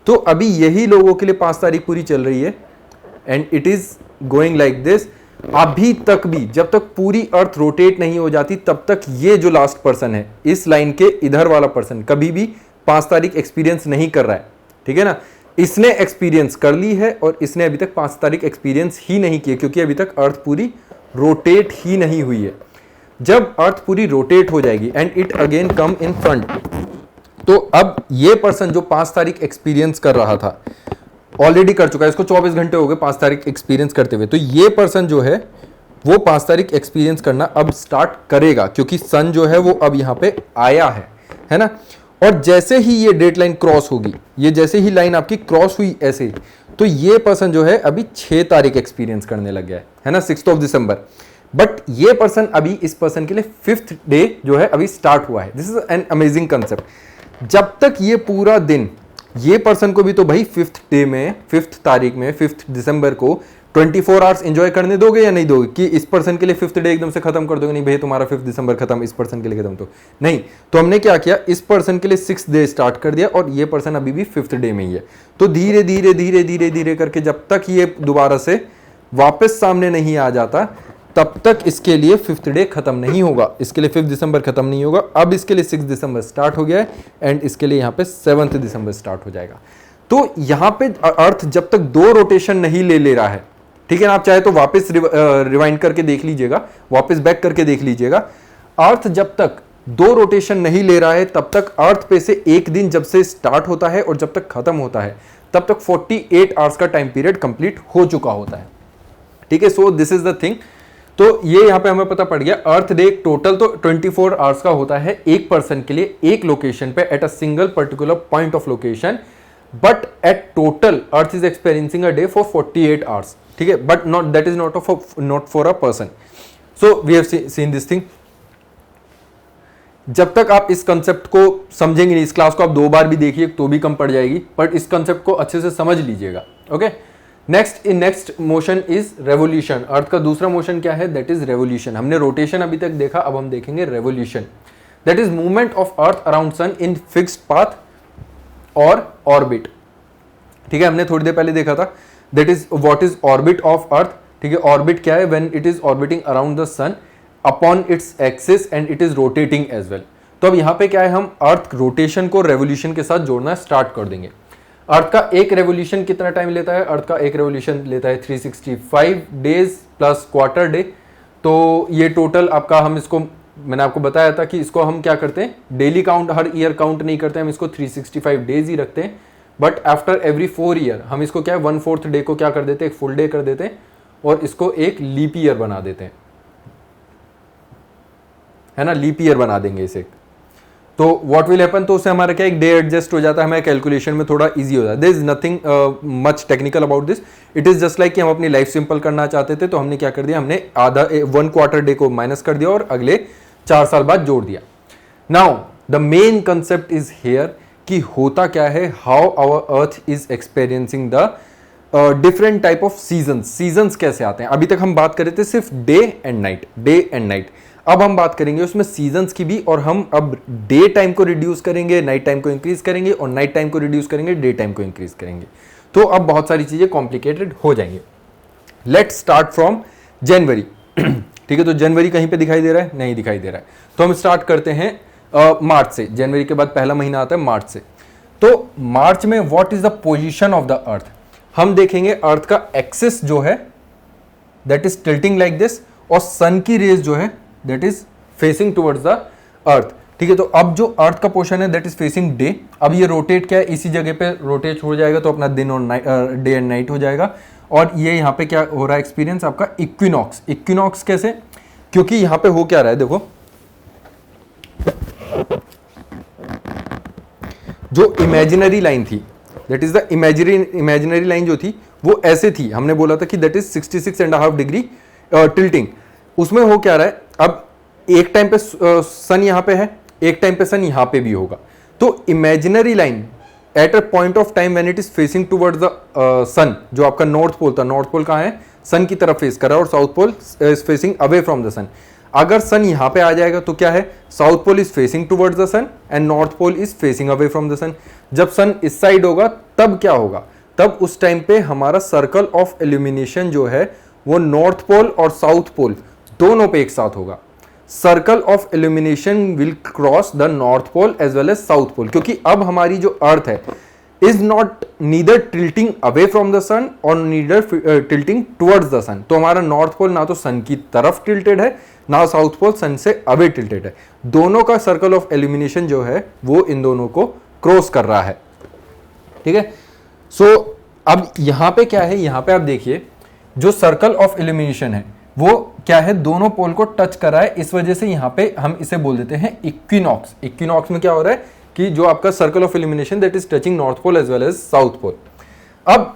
तो अभी यही लोगों के लिए 5 तारीख पूरी चल रही है and it is going like this. अभी तक भी जब तक पूरी अर्थ रोटेट नहीं हो जाती तब तक ये जो लास्ट पर्सन है, इस लाइन के इधर वाला पर्सन कभी भी 5 तारीख एक्सपीरियंस नहीं कर रहा है, ठीक है ना। इसने एक्सपीरियंस कर ली है और इसने अभी तक 5 तारीख एक्सपीरियंस ही नहीं किया, क्योंकि अभी तक अर्थ पूरी रोटेट ही नहीं हुई है। जब अर्थ पूरी रोटेट हो जाएगी and it again come in front, तो अब ये पर्सन जो 5 तारीख एक्सपीरियंस कर रहा था ऑलरेडी कर चुका है, इसको 24 घंटे हो गए 5 तारीख एक्सपीरियंस करते हुए, तो ये पर्सन जो है वो 5 तारीख एक्सपीरियंस करना अब स्टार्ट करेगा, क्योंकि सन जो है वो अब यहाँ पे आया है ना। और जैसे ही ये डेट लाइन क्रॉस होगी, ये जैसे ही लाइन आपकी क्रॉस हुई ऐसे, तो ये पर्सन जो है अभी 6 तारीख एक्सपीरियंस करने लग गया है ना, 6 दिसंबर। बट ये पर्सन अभी, इस पर्सन के लिए 5th डे जो है अभी स्टार्ट हुआ है। This is an amazing concept. जब तक ये पूरा दिन, ये पर्सन को भी तो भाई 5th डे में, 5th तारीख में, 5th दिसंबर को 24 आवर्स एंजॉय करने दोगे या नहीं दोगे? कि इस पर्सन के लिए 5th डे एकदम से खत्म कर दोगे? नहीं भाई, तुम्हारा 5 दिसंबर खत्म, इस पर्सन के लिए खत्म तो नहीं। तो हमने क्या किया, इस पर्सन के लिए 6th डे स्टार्ट कर दिया और ये पर्सन अभी भी 5th डे में ही है। तो धीरे धीरे धीरे धीरे धीरे करके जब तक ये दोबारा से वापस सामने नहीं आ जाता तब तक इसके लिए 5th डे खत्म नहीं होगा, इसके लिए 5 दिसंबर खत्म नहीं होगा। अब इसके लिए 6 दिसंबर स्टार्ट हो गया है एंड इसके लिए यहाँ पे 7 दिसंबर स्टार्ट हो जाएगा। तो यहाँ पे अर्थ जब तक 2 रोटेशन नहीं ले रहा है, ठीक है ना, आप चाहे तो वापस रिवाइंड करके देख लीजिएगा, वापस बैक करके देख लीजिएगा। अर्थ जब तक 2 रोटेशन नहीं ले रहा है तब तक अर्थ पे से एक दिन जब से स्टार्ट होता है और जब तक खत्म होता है तब तक 48 आवर्स का टाइम पीरियड कंप्लीट हो चुका होता है, ठीक है। So this is the thing. तो ये यहां पे हमें पता पड़ गया, अर्थ डे टोटल तो 24 आवर्स का होता है एक पर्सन के लिए, एक लोकेशन पे, at a single particular point of location, but at total earth is experiencing a day for 48 hours, ठीक है, but not, that is not for a person. So we have seen this thing. जब तक आप इस concept को समझेंगे नहीं, इस क्लास को आप 2 बार भी देखिए तो भी कम पड़ जाएगी, बट इस कंसेप्ट को अच्छे से समझ लीजिएगा, okay. Next motion is revolution. Earth का दूसरा मोशन क्या है? That is revolution. हमने रोटेशन अभी तक देखा, अब हम देखेंगे revolution. That is movement of earth around sun in fixed path और ऑर्बिट, ठीक है, हमने थोड़ी देर पहले देखा था। That is what is orbit of earth, ठीक है। ऑर्बिट क्या है? When it is orbiting around the sun upon its axis and it is rotating as well. तो अब यहाँ पे क्या है, हम अर्थ रोटेशन को रेवोल्यूशन के साथ जोड़ना स्टार्ट कर देंगे। अर्थ का एक रेवोल्यूशन कितना टाइम लेता है? अर्थ का एक रेवोल्यूशन लेता है 365 डेज प्लस क्वार्टर डे। तो ये टोटल आपका, हम इसको, मैंने आपको बताया था कि इसको हम क्या करते हैं, डेली काउंट, हर ईयर काउंट नहीं करते, हम इसको 365 डेज ही रखते हैं। बट आफ्टर एवरी 4 ईयर हम इसको क्या है, 1/4 डे को क्या कर देते हैं, एक फुल डे कर देते हैं और इसको एक लीप ईयर बना देते हैं, है ना, लीप ईयर बना देंगे इसे। तो व्हाट विल हैपन, तो उससे हमारा क्या, एक डे एडजस्ट हो जाता है, हमारे कैलकुलेशन में थोड़ा इजी हो जाता है। There is nothing much technical about this, it is just like कि हम अपनी लाइफ सिंपल करना चाहते थे तो हमने क्या कर दिया, हमने आधा 1 क्वार्टर डे को माइनस कर दिया और अगले 4 साल बाद जोड़ दिया। Now the main concept is here कि होता क्या है, how our earth is experiencing the different type of seasons. Seasons कैसे आते हैं? अभी तक हम बात कर रहे थे सिर्फ day and night, day and night. अब हम बात करेंगे उसमें सीजन्स की भी, और हम अब डे टाइम को रिड्यूस करेंगे, नाइट टाइम को इंक्रीज करेंगे, और नाइट टाइम को रिड्यूस करेंगे, डे टाइम को इंक्रीज करेंगे। तो अब बहुत सारी चीजें कॉम्प्लिकेटेड हो जाएंगे। Let's start from January. ठीक है, तो जनवरी कहीं पे दिखाई दे रहा है? नहीं दिखाई दे रहा है। तो हम स्टार्ट करते हैं मार्च से। जनवरी के बाद पहला महीना आता है मार्च से। तो मार्च में what is the position of the earth? हम देखेंगे अर्थ का एक्सिस जो है that is tilting like this, और सन की रेज जो है that is facing towards the earth. ठीक है, तो अब जो अर्थ का पोर्शन है दैट इज फेसिंग डे। अब ये रोटेट क्या है, इसी जगह पे रोटेट हो जाएगा, तो अपना दिन और डे एंड नाइट हो जाएगा। और ये यहाँ पे क्या हो रहा है एक्सपीरियंस आपका? इक्विनॉक्स। इक्विनॉक्स कैसे? क्योंकि यहाँ पे हो क्या रहा है, देखो जो इमेजिनरी लाइन थी that is the imaginary line जो थी वो ऐसे थी, हमने बोला था कि दैट इज 66.5 डिग्री टिल्टिंग। उसमें हो क्या रहा है, अब एक टाइम पे सन यहाँ पे है, एक टाइम पे सन यहाँ पे भी होगा। तो imaginary line at a point of time when it is facing towards the sun, जो आपका नॉर्थ पोल था, नॉर्थ पोल कहाँ है? सन की तरफ फेस कर रहा है, और south pole is facing away from the sun. अगर सन यहाँ पे आ जाएगा तो क्या है? South pole is facing towards the sun and north pole is facing away from the sun. जब सन इस साइड होगा तब क्या होगा? तब उस टाइम पे हमारा सर्कल ऑफ इल्यूमिनेशन जो है वो नॉर्थ पोल और साउथ पोल दोनों पे एक साथ होगा। Circle of illumination will cross the north pole as well as south pole, क्योंकि अब हमारी जो अर्थ है is not neither tilting away from the sun और neither tilting towards the sun. तो हमारा नॉर्थ पोल ना तो सन की तरफ टिल्टेड है, ना साउथ पोल सन से अवे टिल्टेड है। दोनों का सर्कल ऑफ इल्यूमिनेशन जो है वो इन दोनों को क्रॉस कर रहा है। ठीक है, सो अब यहां पे क्या है, यहां पे आप देखिए जो सर्कल ऑफ इल्यूमिनेशन है वो क्या है? दोनों पोल को टच कर रहा है, इस वजह से यहां पे हम इसे बोल देते हैं इक्विनॉक्स। इक्विनॉक्स में क्या हो रहा है कि जो आपका circle of illumination that is touching north pole as well as south pole. अब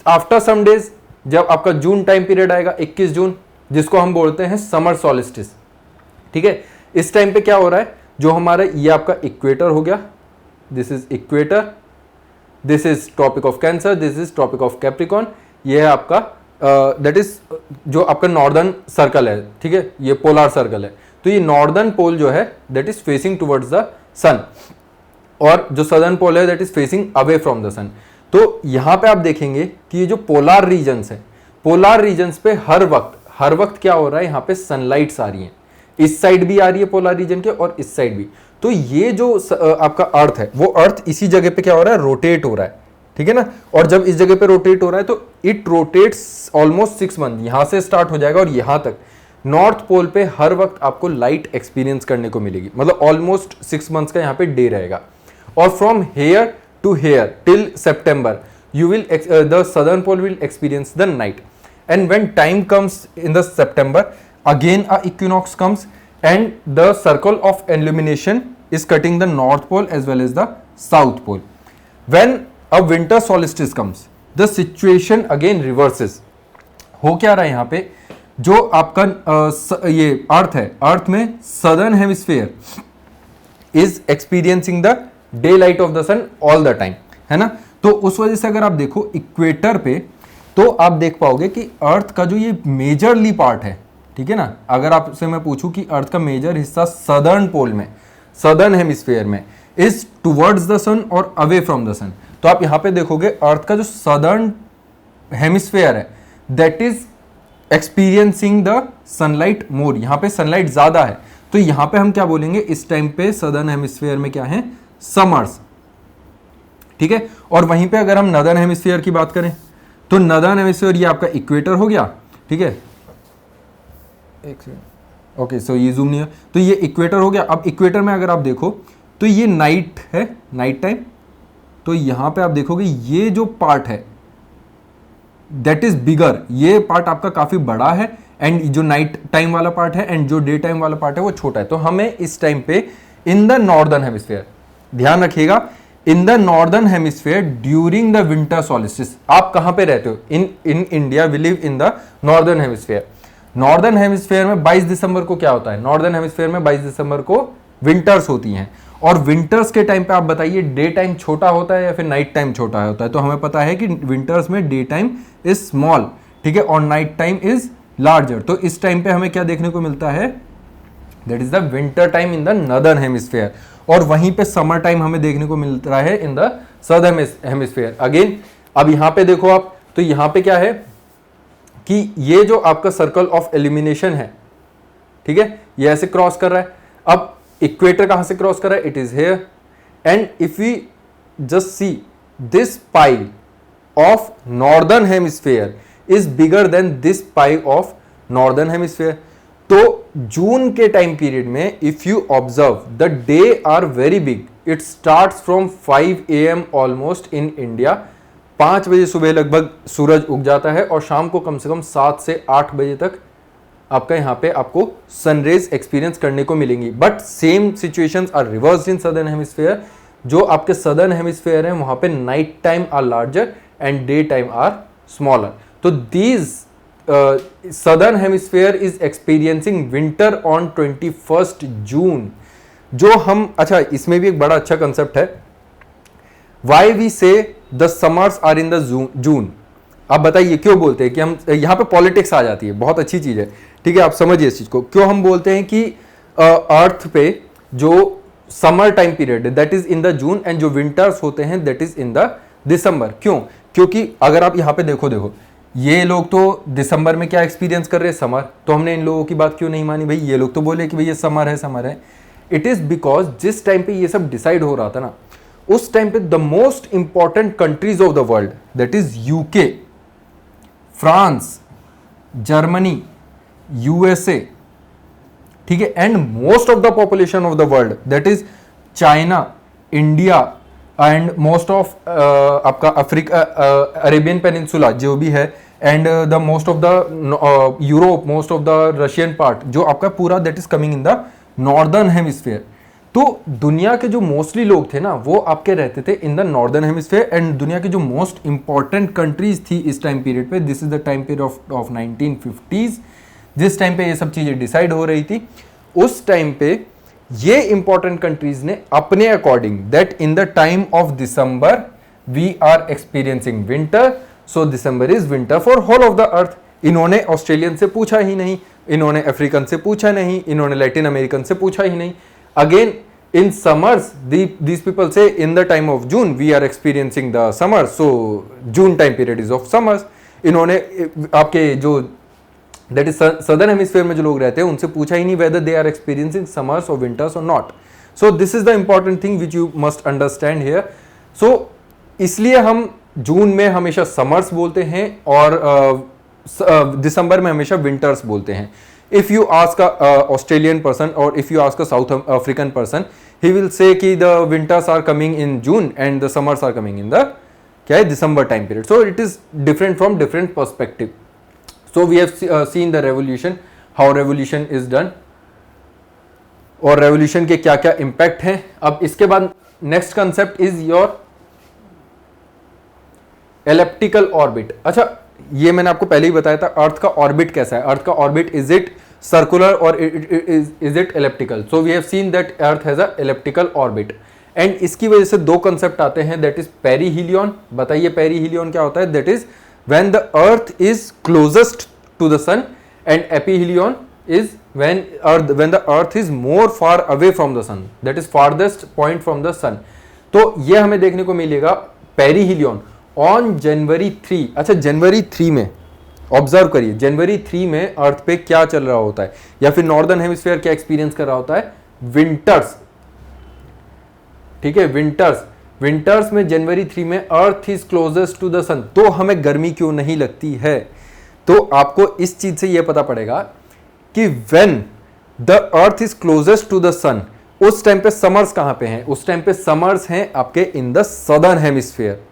आफ्टर सम डेज जब आपका जून टाइम पीरियड आएगा, 21 जून, जिसको हम बोलते हैं समर सॉलिस्टिस। ठीक है, इस टाइम पे क्या हो रहा है, जो हमारा ये आपका इक्वेटर हो गया, this is equator, this is tropic of Cancer, this is tropic of Capricorn, ये है आपका दैट इज जो आपका नॉर्दर्न सर्कल है। ठीक है, ये पोलर सर्कल है। तो ये नॉर्दर्न पोल जो है that is facing towards the sun, और जो सदर्न पोल है that is facing away from the sun. तो यहां पे आप देखेंगे कि ये जो पोलर रीजन्स है, पोलर रीजन्स पे हर वक्त क्या हो रहा है, यहां पे सनलाइट्स आ रही हैं। इस साइड भी आ रही है पोलर रीजन के, और इस साइड भी। तो ये जो आपका अर्थ है वो अर्थ इसी जगह पे क्या हो रहा है? रोटेट हो रहा है। ठीक है ना, और जब इस जगह पे रोटेट हो रहा है तो इट रोटेट्स ऑलमोस्ट 6 मंथ, यहां से स्टार्ट हो जाएगा और यहां तक। नॉर्थ पोल पे हर वक्त आपको लाइट एक्सपीरियंस करने को मिलेगी, मतलब ऑलमोस्ट 6 मंथ्स का यहाँ पे डे रहेगा। और from here to here till September you will the southern pole will experience the night, and when time comes in the September again a equinox comes and the circle of illumination is cutting the north pole as well as the south pole. When a winter solstice comes the situation again reverses. हो क्या रहा है यहाँ पे, जो आपका ये earth है, अर्थ में southern hemisphere is experiencing the daylight of the sun all the time, है ना। तो उस वजह से अगर आप देखो इक्वेटर पे तो आप देख पाओगे कि अर्थ का जो ये मेजरली पार्ट है, ठीक है ना, अगर आपसे मैं पूछूं कि अर्थ का मेजर हिस्सा सदर्न पोल में, सदर्न हेमिस्फीयर में इज टुवर्ड्स द सन और अवे फ्रॉम द सन, तो आप यहां पे देखोगे अर्थ का जो सदर्न हेमिस्फीयर है that is experiencing the sunlight more, यहां पे सनलाइट ज्यादा है। तो यहां पे हम क्या बोलेंगे, इस टाइम पे सदर्न हेमिस्फीयर में क्या है, समर्स, ठीक है। और वहीं पे अगर हम नदर्न हेमिस्फीयर की बात करें तो नदर्न हेमिस्फीयर ये आपका इक्वेटर हो गया, ठीक है, एक सेकंड, ओके, सो ये जूम नहीं है, तो ये इक्वेटर हो गया। अब इक्वेटर में अगर आप देखो तो ये नाइट है, नाइट टाइम, तो यहां पे आप देखोगे ये जो पार्ट है दैट इज बिगर, ये पार्ट आपका काफी बड़ा है, एंड जो नाइट टाइम वाला पार्ट है एंड जो डे टाइम वाला पार्ट है वो छोटा है। तो हमें इस टाइम पे इन द नॉर्दर्न हेमिस्फीयर, ध्यान रखिएगा, in the northern hemisphere during the winter solstice, आप कहां पे रहते हो, in India we live in the northern hemisphere. Northern hemisphere में 22 दिसंबर को क्या होता है, नॉर्दर्न हेमिस्फीयर में 22 दिसंबर को विंटर्स होती हैं। और विंटर्स के टाइम पे आप बताइए डे टाइम छोटा होता है या फिर नाइट टाइम छोटा होता है, तो हमें पता है कि विंटर्स में डे टाइम इज स्मॉल, ठीक है, और नाइट टाइम इज लार्जर। तो इस टाइम पे हमें क्या देखने को मिलता है that is the winter time in the northern hemisphere, और वहीं पे समर टाइम हमें देखने को मिल रहा है in the southern hemisphere. Again अब यहां पे देखो आप, तो यहां पे क्या है कि ये जो आपका सर्कल ऑफ एलिमिनेशन है, ठीक है, ये ऐसे क्रॉस कर रहा है। अब इक्वेटर कहां से क्रॉस कर रहा है, it is here, and if we just see this pie of northern hemisphere is bigger than this pie of northern hemisphere. तो जून के टाइम पीरियड में if you observe the day are very big, it starts from 5 AM almost in India. 5 बजे सुबह लगभग सूरज उग जाता है और शाम को कम से कम 7 से 8 बजे तक आपका यहाँ पे आपको सनरेज एक्सपीरियंस करने को मिलेंगी। But same situations are reversed in southern hemisphere. जो आपके सदर्न हेमिस्फेयर है वहां पे night time are larger and day time are smaller. तो these southern hemisphere is experiencing winter on 21 June. जो हम, अच्छा इसमें भी एक बड़ा अच्छा कंसेप्ट है, why we say the summers are in the June. आप बताइए क्यों बोलते हैं कि हम, यहां पे पॉलिटिक्स आ जाती है, बहुत अच्छी चीज है, ठीक है, आप समझिए इस चीज को। क्यों हम बोलते हैं कि अर्थ पे जो summer time period that is in the June and जो विंटर्स होते हैं दैट इज इन द दिसंबर। क्यों? क्योंकि अगर आप यहां पे देखो ये लोग तो दिसंबर में क्या एक्सपीरियंस कर रहे हैं, समर। तो हमने इन लोगों की बात क्यों नहीं मानी भाई, ये लोग तो बोले कि भाई ये समर है। इट इज बिकॉज जिस टाइम पे ये सब डिसाइड हो रहा था ना, उस टाइम पे the most important countries of the world that is UK, France, Germany, USA, ठीक है, and most of the population of the world that is China, India and most of आपका अफ्रीका, अरेबियन पेनिनसुला जो भी है, and the most of the Europe, most of the Russian part, जो आपका पूरा that is coming in the northern hemisphere. तो दुनिया के जो मोस्टली लोग थे ना वो आपके रहते थे इन द नॉर्दर्न हेमिस्फेयर, एंड दुनिया की जो मोस्ट इंपॉर्टेंट कंट्रीज थी इस टाइम पीरियड पे, this is the time period of 1950s, जिस टाइम पे ये सब चीजें डिसाइड हो रही थी। उस टाइम पे ये इंपॉर्टेंट कंट्रीज ने अपने according that in the time of December we are experiencing winter, so December is winter for whole of the earth. इन्होंने ऑस्ट्रेलियन से पूछा ही नहीं, इन्होंने अफ्रीकन से पूछा नहीं, इन्होंने लैटिन अमेरिकन से पूछा ही नहीं। Again in summers these people say in the time of June we are experiencing the summer, so June time period is of summers। इन्होंने आपके जो दैट इज सदर्न हेमिस्फीयर में जो लोग रहते हैं उनसे पूछा ही नहीं whether they are experiencing summers or winters or not। so this is the important thing which you must understand here। so इसलिए हम जून में हमेशा समर्स बोलते हैं और दिसंबर में हमेशा विंटर्स बोलते हैं। If you ask a Australian person or if you ask a South African person, he will say कि the winters are coming in June and the summers are coming in the क्या है December time period। So it is different from different perspective। So we have seen the revolution, how revolution is done और revolution के क्या क्या impact हैं। अब इसके बाद next concept is your elliptical orbit। अच्छा ये मैंने आपको पहले ही बताया था अर्थ का ऑर्बिट कैसा है। अर्थ का ऑर्बिट इज इट सर्कुलर और is it elliptical. So we have seen that earth has a elliptical orbit, and इसकी वजह से दो कंसेप्ट आते हैं दैट इज पेरीहीलियन। बताइए पेरीहीलियन क्या होता है? That is when the earth is closest to the sun, and aphelion is when the earth is more far away from the sun, that is farthest point from the sun. तो ये हमें देखने को मिलेगा perihelion on January 3। अच्छा जनवरी 3 में observe करिए, जनवरी 3 में अर्थ पे क्या चल रहा होता है या फिर नॉर्दर्न हेमिस्फीयर क्या एक्सपीरियंस कर रहा होता है? विंटर्स, ठीक है, विंटर्स में जनवरी 3 में earth is closest to the sun. तो हमें गर्मी क्यों नहीं लगती है? तो आपको इस चीज से यह पता पड़ेगा कि when the earth is closest to the sun, उस टाइम पे समर्स कहां पे हैं? उस टाइम पे समर्स हैं आपके इन द सदर्न हेमिस्फीयर।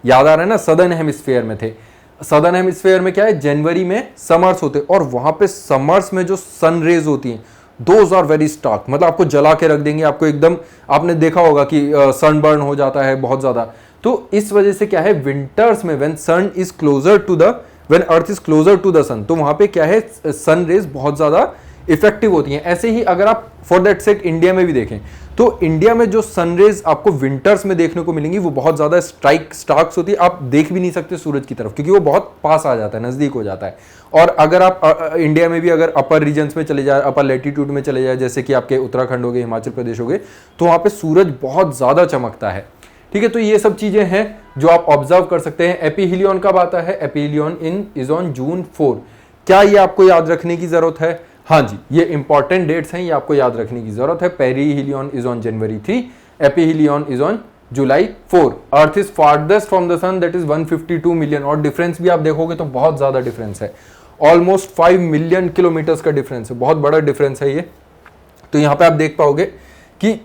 याद आ रहा है ना, सदर्न हेमिस्फीयर में थे। सदर्न हेमिस्फीयर में क्या है, जनवरी में समर्स होते, और वहां पे समर्स में जो सन रेज होती हैं दोज आर वेरी स्टार्क, मतलब आपको जला के रख देंगे, आपको एकदम, आपने देखा होगा कि सनबर्न हो जाता है बहुत ज्यादा। तो इस वजह से क्या है, विंटर्स में when sun is closer to the, when earth is closer to the sun, तो वहां पे क्या है, सन रेज बहुत ज्यादा इफेक्टिव होती हैं। ऐसे ही अगर आप फॉर दैट सेक इंडिया में भी देखें तो इंडिया में जो सनरेज आपको विंटर्स में देखने को मिलेंगी वो बहुत ज्यादा स्टार्क्स होती है, आप देख भी नहीं सकते सूरज की तरफ क्योंकि वो बहुत पास आ जाता है, नजदीक हो जाता है। और अगर आप इंडिया में भी अगर अपर रीजन्स में चले जाए, अपर लेटीट्यूड में चले जाए, जैसे कि आपके उत्तराखंड हो गए, हिमाचल प्रदेश हो गए, तो वहां पे सूरज बहुत ज्यादा चमकता है। ठीक है, तो ये सब चीजें हैं जो आप ऑब्जर्व कर सकते हैं। एपीहिलियन कब आता है? Aphelion is on June 4। क्या ये आपको याद रखने की जरूरत है? हाँ जी, ये इंपॉर्टेंट डेट्स हैं, ये आपको याद रखने की जरूरत है। Perihelion is on January 3, aphelion is on July 4। Earth is farthest from the sun, that is 152 million. और डिफरेंस भी आप देखोगे तो बहुत ज्यादा डिफरेंस है, ऑलमोस्ट 5 मिलियन किलोमीटर्स का डिफरेंस है, बहुत बड़ा डिफरेंस है ये। तो यहां पे आप देख पाओगे कि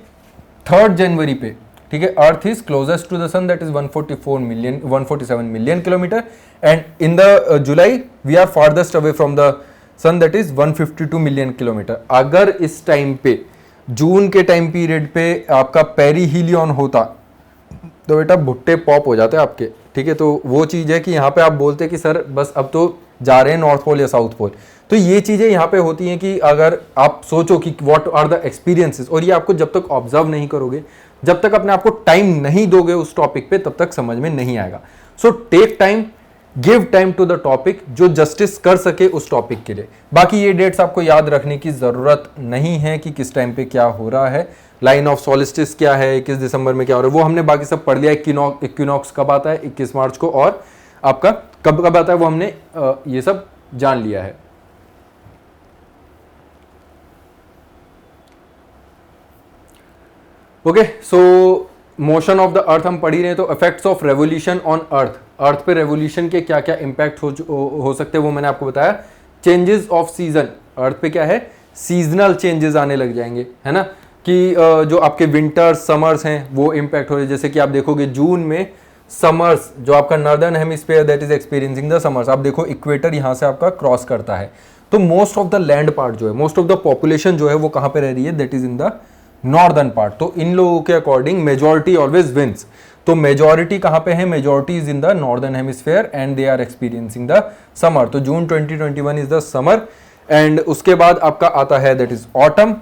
3 जनवरी पे, ठीक है, earth is closest to the sun, that is 147 million kilometre, and in the July we are farthest away from the sun, that is 152 million kilometre. अगर इस टाइम पे जून के टाइम पीरियड पे आपका पेरीहिलियन होता तो बेटा भुट्टे पॉप हो जाते आपके। ठीक है, तो वो चीज है कि यहाँ पे आप बोलते कि सर बस अब तो जा रहे हैं नॉर्थ पोल या साउथ पोल। तो ये चीजें यहाँ पे होती हैं कि अगर आप सोचो कि व्हाट आर द एक्सपीरियंसेस, और ये आपको जब तक ऑब्जर्व नहीं करोगे, जब तक अपने आपको टाइम नहीं दोगे उस टॉपिक पे, तब तक समझ में नहीं आएगा। So take time, give time to the topic, जो जस्टिस कर सके उस टॉपिक के लिए। बाकी ये डेट्स आपको याद रखने की जरूरत नहीं है कि किस टाइम पे क्या हो रहा है, लाइन ऑफ सोलिस्टिस क्या है, 21 दिसंबर में क्या हो रहा है, वो हमने बाकी सब पढ़ लिया। इक्विनॉक्स कब आता है? 21 मार्च को। और आपका कब कब आता है वो हमने ये सब जान लिया है। Okay, so motion of the earth हम पढ़ ही रहे हैं, तो effects of revolution on earth, earth पे रेवोल्यूशन के क्या क्या इंपैक्ट हो सकते हैं वो मैंने आपको बताया। चेंजेस ऑफ सीजन, अर्थ पे क्या है, सीजनल चेंजेस आने लग जाएंगे, है ना, कि जो आपके विंटर्स समर्स हैं वो इंपैक्ट हो रहे हैं। जैसे कि आप देखोगे जून में समर्स, जो आपका northern hemisphere that is experiencing the summers, आप देखो इक्वेटर यहां से आपका क्रॉस करता है, तो most of the land part जो है, मोस्ट ऑफ द पॉपुलेशन जो है वो कहां पे रह रही है, that is in the northern part. तो इन लोगों के अकॉर्डिंग मेजॉरिटी ऑलवेज विंस, तो मेजॉरिटी कहां पे है, majority is in the northern hemisphere and they are experiencing the summer. तो June 2021 is the summer, and उसके बाद आपका आता है दैट इज ऑटम,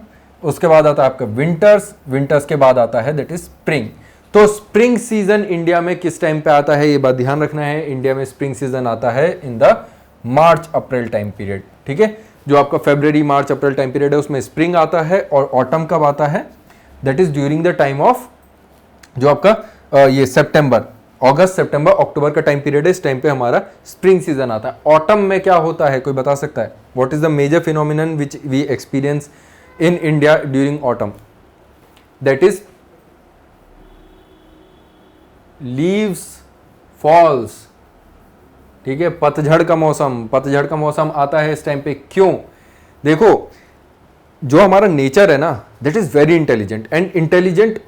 उसके बाद आता है आपका विंटर्स, विंटर्स के बाद आता है दैट इज स्प्रिंग। तो स्प्रिंग सीजन इंडिया में किस टाइम पे आता है, ये बात ध्यान रखना है। इंडिया में स्प्रिंग सीजन आता है in the March April time period. ठीक है, जो आपका फरवरी मार्च अप्रैल टाइम पीरियड है उसमें स्प्रिंग आता है, और ऑटम कब आता है, that is during the time of जो आपका ये सितंबर, अगस्त सितंबर अक्टूबर का टाइम पीरियड है, इस टाइम पे हमारा स्प्रिंग सीजन आता है। ऑटम में क्या होता है, कोई बता सकता है? What is the major phenomenon which we experience in India during autumn? That is leaves falls. ठीक है, पतझड़ का मौसम, पतझड़ का मौसम आता है इस टाइम पे। क्यों? देखो, जो हमारा नेचर है ना, that is very intelligent and intelligent,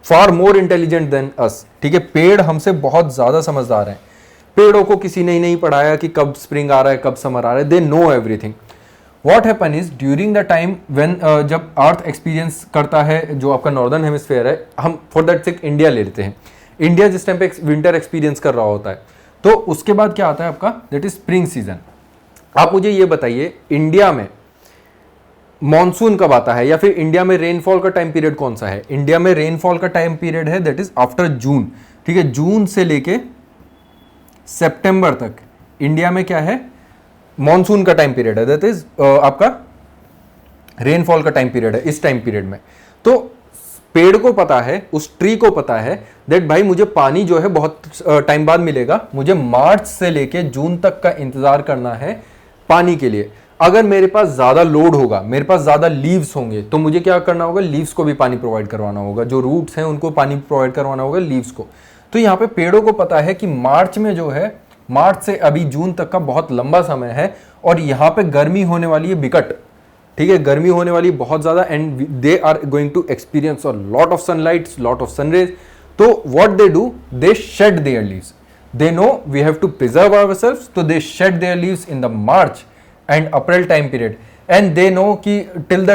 far more intelligent than us. ठीक है, पेड़ हमसे बहुत ज्यादा समझदार हैं। पेड़ों को किसी ने नहीं पढ़ाया कि कब स्प्रिंग आ रहा है, कब समर आ रहा है, they know everything. What happen is during the time when, जब अर्थ एक्सपीरियंस करता है जो आपका नॉर्दर्न हेमिस्फीयर है, हम फॉर दैट सेक इंडिया ले लेते हैं, इंडिया जिस टाइम पे विंटर एक्सपीरियंस कर रहा होता है, तो उसके बाद क्या आता है आपका, दैट इज स्प्रिंग सीजन। आप मुझे ये बताइए, इंडिया में मॉनसून कब आता है, या फिर इंडिया में रेनफॉल का टाइम पीरियड कौन सा है? इंडिया में रेनफॉल का टाइम पीरियड है दैट इज आफ्टर जून। ठीक है, जून से लेके सितंबर तक इंडिया में क्या है, मॉनसून का टाइम पीरियड है, दैट इज आपका रेनफॉल का टाइम पीरियड है इस टाइम पीरियड में। तो पेड़ को पता है, उस ट्री को पता है दैट भाई मुझे पानी जो है बहुत टाइम बाद मिलेगा, मुझे मार्च से लेके जून तक का इंतजार करना है पानी के लिए। अगर मेरे पास ज्यादा लोड होगा, मेरे पास ज्यादा लीव्स होंगे, तो मुझे क्या करना होगा, लीव्स को भी पानी प्रोवाइड करवाना होगा, जो रूट्स हैं उनको पानी प्रोवाइड करवाना होगा लीव्स को। तो यहाँ पे पेड़ों को पता है कि मार्च में जो है, मार्च से अभी जून तक का बहुत लंबा समय है, और यहाँ पे गर्मी होने वाली है बिकट। ठीक है, गर्मी होने वाली बहुत ज्यादा, and they are going to experience a lot of sunlight, lot of sunrays. तो what they do, they shed their leaves, they know we have to preserve ourselves, तो they shed their leaves in the March and April time period, and they know ki till the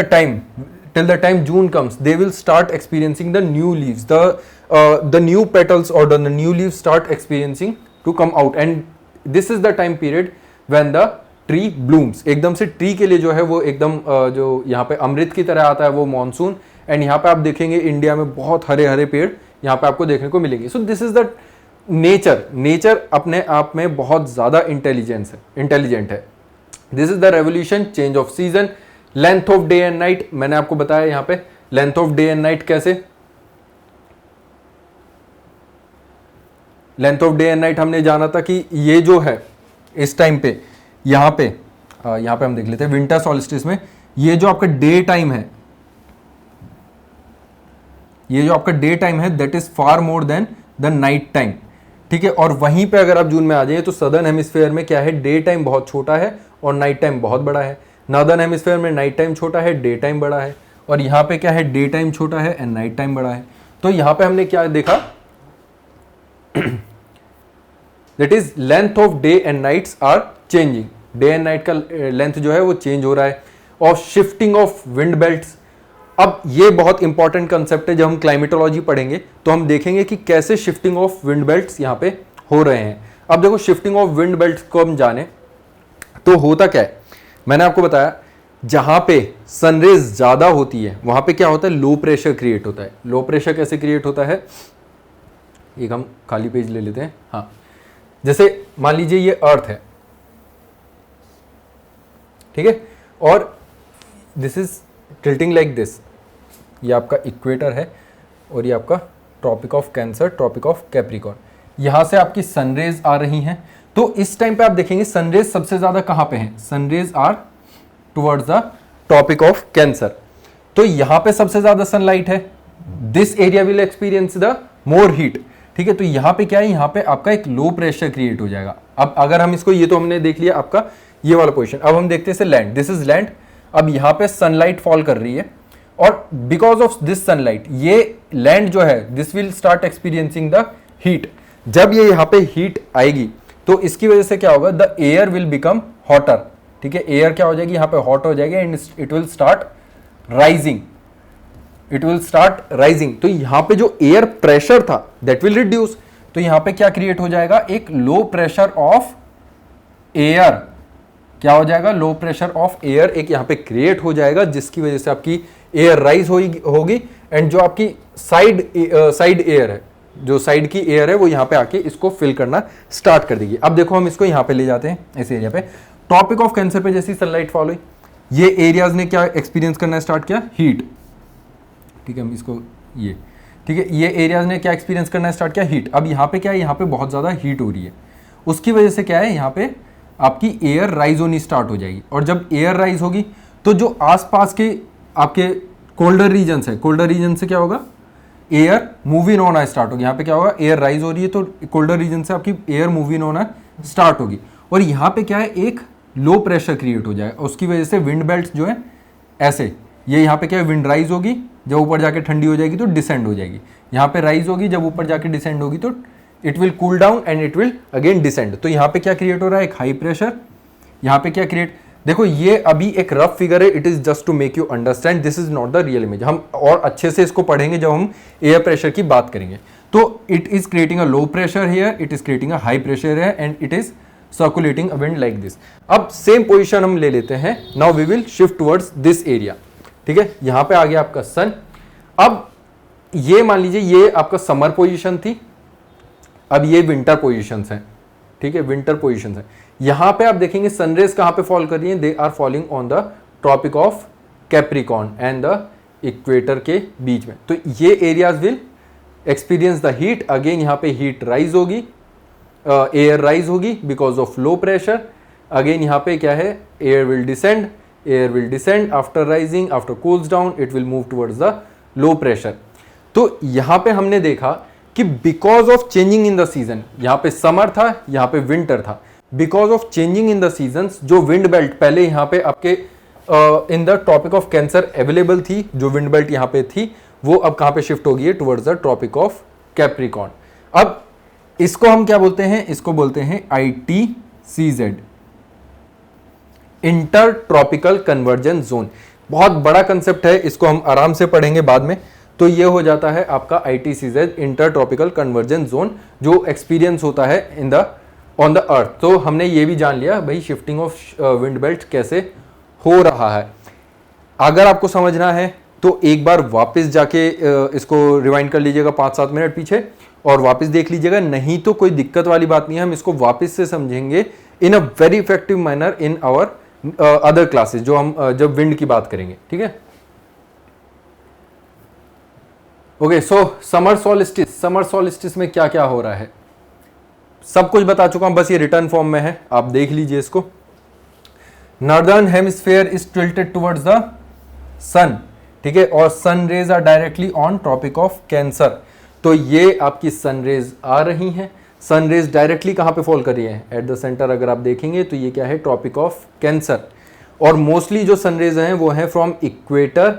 time June comes, they will start experiencing the new leaves, the new petals or the new leaves start experiencing to come out, and this is the time period when the tree blooms, एकदम से tree के लिए जो है वो एकदम जो यहाँ पे अमृत की तरह आता है वो मॉनसून। एंड यहाँ पे आप देखेंगे इंडिया में बहुत हरे हरे पेड़ यहाँ पे आपको देखने को मिलेंगे। So this is the nature अपने आप में बहुत ज्यादा इंटेलिजेंट है। This is the revolution, change of season, length of day and night. मैंने आपको बताया यहाँ पे length of day and night कैसे, length of day and night हमने जाना था कि ये जो है इस टाइम पे यहाँ पे हम देख लेते हैं विंटर सॉल्स्टिस में, ये जो आपका डे टाइम है, ये जो आपका डे टाइम है that is far more than the night time, ठीक है। और वहीं पे अगर आप जून में आ जाइए तो सदर्न हेमिस्फेयर में क्या है, डे टाइम बहुत छोटा है और नाइट टाइम बहुत बड़ा है। नॉर्दर्न हेमिस्फेयर में नाइट टाइम छोटा है, डे टाइम बड़ा है, और यहाँ पे क्या है, डे टाइम छोटा है एंड नाइट टाइम बड़ा है। तो यहाँ पे हमने क्या देखा, that is length of day and nights are changing, day and night का लेंथ जो है वो चेंज हो रहा है। और शिफ्टिंग ऑफ विंड बेल्ट्स, अब ये बहुत इंपॉर्टेंट कंसेप्ट है, जब हम क्लाइमेटोलॉजी पढ़ेंगे तो हम देखेंगे कि कैसे शिफ्टिंग ऑफ विंड बेल्ट्स यहाँ पे हो रहे हैं। अब देखो शिफ्टिंग ऑफ विंड बेल्ट्स को हम जाने तो होता क्या है, मैंने आपको बताया जहां पे सनरेज ज्यादा होती है वहां पे क्या होता है, लो प्रेशर क्रिएट होता है। लो प्रेशर कैसे क्रिएट होता है, एक हम खाली पेज ले लेते हैं। हाँ, जैसे मान लीजिए ये अर्थ है, ठीक है, और this is tilting like this, ये आपका इक्वेटर है और ये आपका tropic of Cancer, tropic of Capricorn, यहां से आपकी सनरेज आ रही हैं। तो इस टाइम पे आप देखेंगे सनरेज सबसे ज्यादा कहां पे हैं, sunrays are towards the tropic of cancer. तो यहां पे सबसे ज्यादा सनलाइट है, this area will experience the more heat, ठीक है। तो यहां पे क्या है, यहां पे आपका एक लो प्रेशर क्रिएट हो जाएगा। अब अगर हम इसको, ये तो हमने देख लिया आपका ये वाला पोजीशन, अब हम देखते हैं लैंड, दिस इज लैंड। अब यहां पे सनलाइट फॉल कर रही है और बिकॉज ऑफ दिस सनलाइट ये लैंड जो है this will start experiencing the heat. जब ये यहां पे हीट आएगी तो इसकी वजह से क्या होगा, the air will become hotter, ठीक है। एयर क्या हो जाएगी, यहां पे हॉट हो जाएगी and it will start rising, it will start rising. तो यहां पे जो एयर प्रेशर था दैट विल रिड्यूस। तो यहां पे क्या क्रिएट हो जाएगा, एक लो प्रेशर ऑफ एयर, क्या हो जाएगा, लो प्रेशर ऑफ एयर एक यहां पे क्रिएट हो जाएगा, जिसकी वजह से आपकी एयर राइज होगी एंड जो आपकी साइड एयर है, जो साइड की एयर है वो यहां पे आके इसको फिल करना स्टार्ट कर देगी। अब देखो हम इसको यहां पे ले जाते हैं इस एरिया पे, ट्रॉपिक ऑफ कैंसर पे जैसी सनलाइट फॉल हुई, ये एरियाज ने क्या एक्सपीरियंस करना स्टार्ट किया, हीट, ठीक है। हम इसको ये, ठीक है, ये एरियाज ने क्या एक्सपीरियंस करना स्टार्ट किया, हीट। अब यहाँ पे क्या है, यहाँ पे बहुत ज़्यादा हीट हो रही है, उसकी वजह से क्या है, यहाँ पे आपकी एयर राइज होनी स्टार्ट हो जाएगी। और जब एयर राइज होगी तो जो आसपास के आपके कोल्डर रीजन्स है, कोल्डर रीजन से क्या होगा, एयर मूविंग होना स्टार्ट होगी। यहाँ पे क्या होगा, एयर राइज हो रही है तो कोल्डर रीजन से आपकी एयर मूविंग होना स्टार्ट होगी और यहाँ पे क्या है, एक लो प्रेशर क्रिएट हो जाएगा। उसकी वजह से विंड बेल्ट जो है ऐसे, ये यहाँ पे क्या है, विंड राइज होगी, जब ऊपर जाके ठंडी हो जाएगी तो डिसेंड हो जाएगी। यहाँ पे राइज होगी, जब ऊपर जाके डिसेंड होगी तो it will cool down and it will again descend. तो यहाँ पे क्या क्रिएट हो रहा है, एक हाई प्रेशर। यहाँ पे क्या क्रिएट, देखो ये अभी एक रफ फिगर है, it is just to make you understand, this is not the real image. हम और अच्छे से इसको पढ़ेंगे जब हम एयर प्रेशर की बात करेंगे। तो it is creating a low pressure here, it is creating a high pressure here and it is circulating a wind like this. अब सेम पोजिशन हम ले लेते हैं, now we will shift towards this area, ठीक है। यहाँ पे आ गया आपका सन। अब ये मान लीजिए ये आपका समर पोजीशन थी, अब ये विंटर पोजीशंस हैं, ठीक है, विंटर पोजीशंस हैं। यहां पे आप देखेंगे सनरेज कहां पे फॉल कर रही हैं, they are falling on the tropic of Capricorn and the equator के बीच में। तो ये areas will experience the heat, again यहां पे हीट राइज होगी, एयर राइज होगी because of low pressure. Again यहां पे क्या है, air will descend after rising, after cools down it will move towards the low pressure. तो यहां पे हमने देखा कि because of changing in the season, यहां पे समर था, यहां पे विंटर था, because of changing in the seasons जो विंड बेल्ट पहले यहां पे आपके in the tropic of Cancer available थी, जो विंड बेल्ट यहां पे थी वो अब कहां पे शिफ्ट हो गई है, towards the tropic of Capricorn. अब इसको हम क्या बोलते हैं, इसको बोलते हैं ITCZ, inter tropical conversion zone. बहुत बड़ा कंसेप्ट है, इसको हम आराम से पढ़ेंगे बाद में। तो ये हो जाता है आपका ITCZ, inter tropical conversion zone, जो एक्सपीरियंस होता है in the on the earth. तो हमने ये भी जान लिया भाई शिफ्टिंग ऑफ विंड बेल्ट कैसे हो रहा है। अगर आपको समझना है तो एक बार वापस जाके इसको रिवाइंड कर लीजिएगा 5-7 मिनट पीछे और वापस देख लीजिएगा, नहीं तो कोई दिक्कत वाली बात नहीं है, हम इसको वापस से समझेंगे in a very effective manner in our other classes, जो हम जब विंड की बात करेंगे, ठीक है। ओके, सो समर सॉलिस्टिस में क्या क्या हो रहा है सब कुछ बता चुका हूं, बस ये रिटर्न फॉर्म में है, आप देख लीजिए इसको। Northern hemisphere is tilted towards the sun, ठीक है, और sun rays are directly on tropic of cancer. तो ये आपकी सन रेज आ रही हैं, सन रेज डायरेक्टली कहां पे फॉल कर रही है, एट द सेंटर अगर आप देखेंगे तो ये क्या है, ट्रॉपिक ऑफ कैंसर। और मोस्टली जो सन रेज हैं वो है फ्रॉम इक्वेटर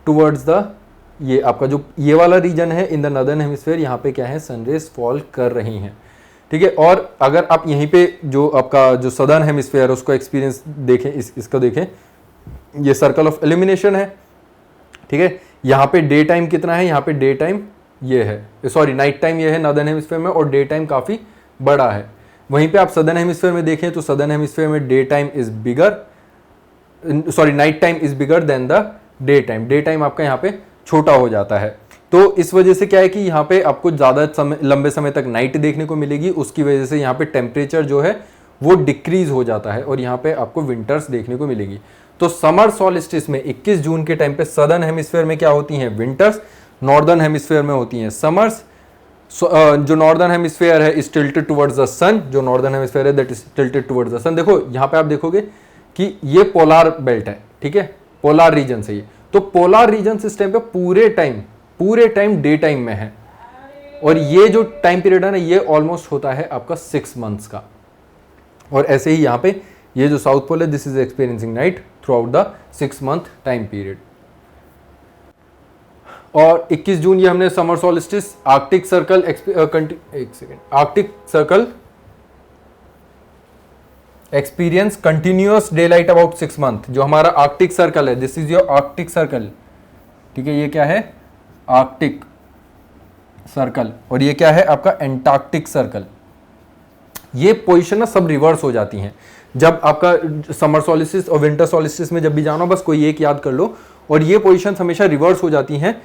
टुवर्ड्स द, ये आपका जो ये वाला रीजन है इन द नॉर्दर्न हेमिस्फीयर, यहाँ पे क्या है, सन रेज फॉल कर रही हैं, ठीक है। और अगर आप यहीं पे जो आपका जो सदर्न हेमिस्फीयर है उसको एक्सपीरियंस देखें, इसको देखें, ये सर्कल ऑफ एलिमिनेशन है, ठीक है। यहाँ पे डे टाइम कितना है, यहाँ पे डे टाइम ये है, सॉरी नाइट टाइम ये है नॉर्दर्न हेमिस्फीयर में, और डे टाइम काफी बड़ा है। वहीं पे आप सदर्न हेमिस्फीयर में देखें तो सदर्न हेमिस्फीयर में day time is bigger, sorry night time is bigger then the day time, day time आपका यहाँ पे छोटा हो जाता है। तो इस वजह से क्या है कि यहाँ पे आपको ज्यादा समय, लंबे समय तक नाइट देखने को मिलेगी, उसकी वजह से यहाँ पे टेम्परेचर जो है वो डिक्रीज हो जाता है और यहाँ पे आपको विंटर्स देखने को मिलेगी। तो समर सॉलिस्टिस में 21 जून के टाइम पे सदर्न हेमिस्फीयर में क्या होती हैं, विंटर्स, नॉर्दर्न हेमिस्फीयर में होती हैं समर्स। जो नॉर्दर्न हेमिस्फीयर है is tilted towards the sun, जो नॉर्दर्न हेमिस्फीयर है that is tilted towards the sun. देखो यहाँ पे आप देखोगे कि ये पोलार बेल्ट है, ठीक है, पोलार रीजन से ये, तो पोलार रीजन इस टाइम पे पूरे टाइम डे टाइम में है, और ये जो टाइम पीरियड है ना ये ऑलमोस्ट होता है आपका 6 मंथ्स का। और ऐसे ही यहाँ पे ये जो साउथ पोल है this is experiencing night through out the 6 month time period. और 21 जून ये हमने summer solstice, Arctic circle, Arctic circle experience continuous day light about 6 month, जो हमारा आर्कटिक सर्कल है, this is your Arctic circle, ठीक है। ये क्या है, आर्कटिक सर्कल, और ये क्या है आपका एंटार्क्टिक सर्कल। ये पोजीशन ना सब रिवर्स हो जाती हैं जब आपका समर सॉलिस्टिस और विंटर सॉलिस्टिस में जब भी जाना, बस कोई एक याद कर लो, और ये पोजीशन हमेशा रिवर्स हो जाती हैं।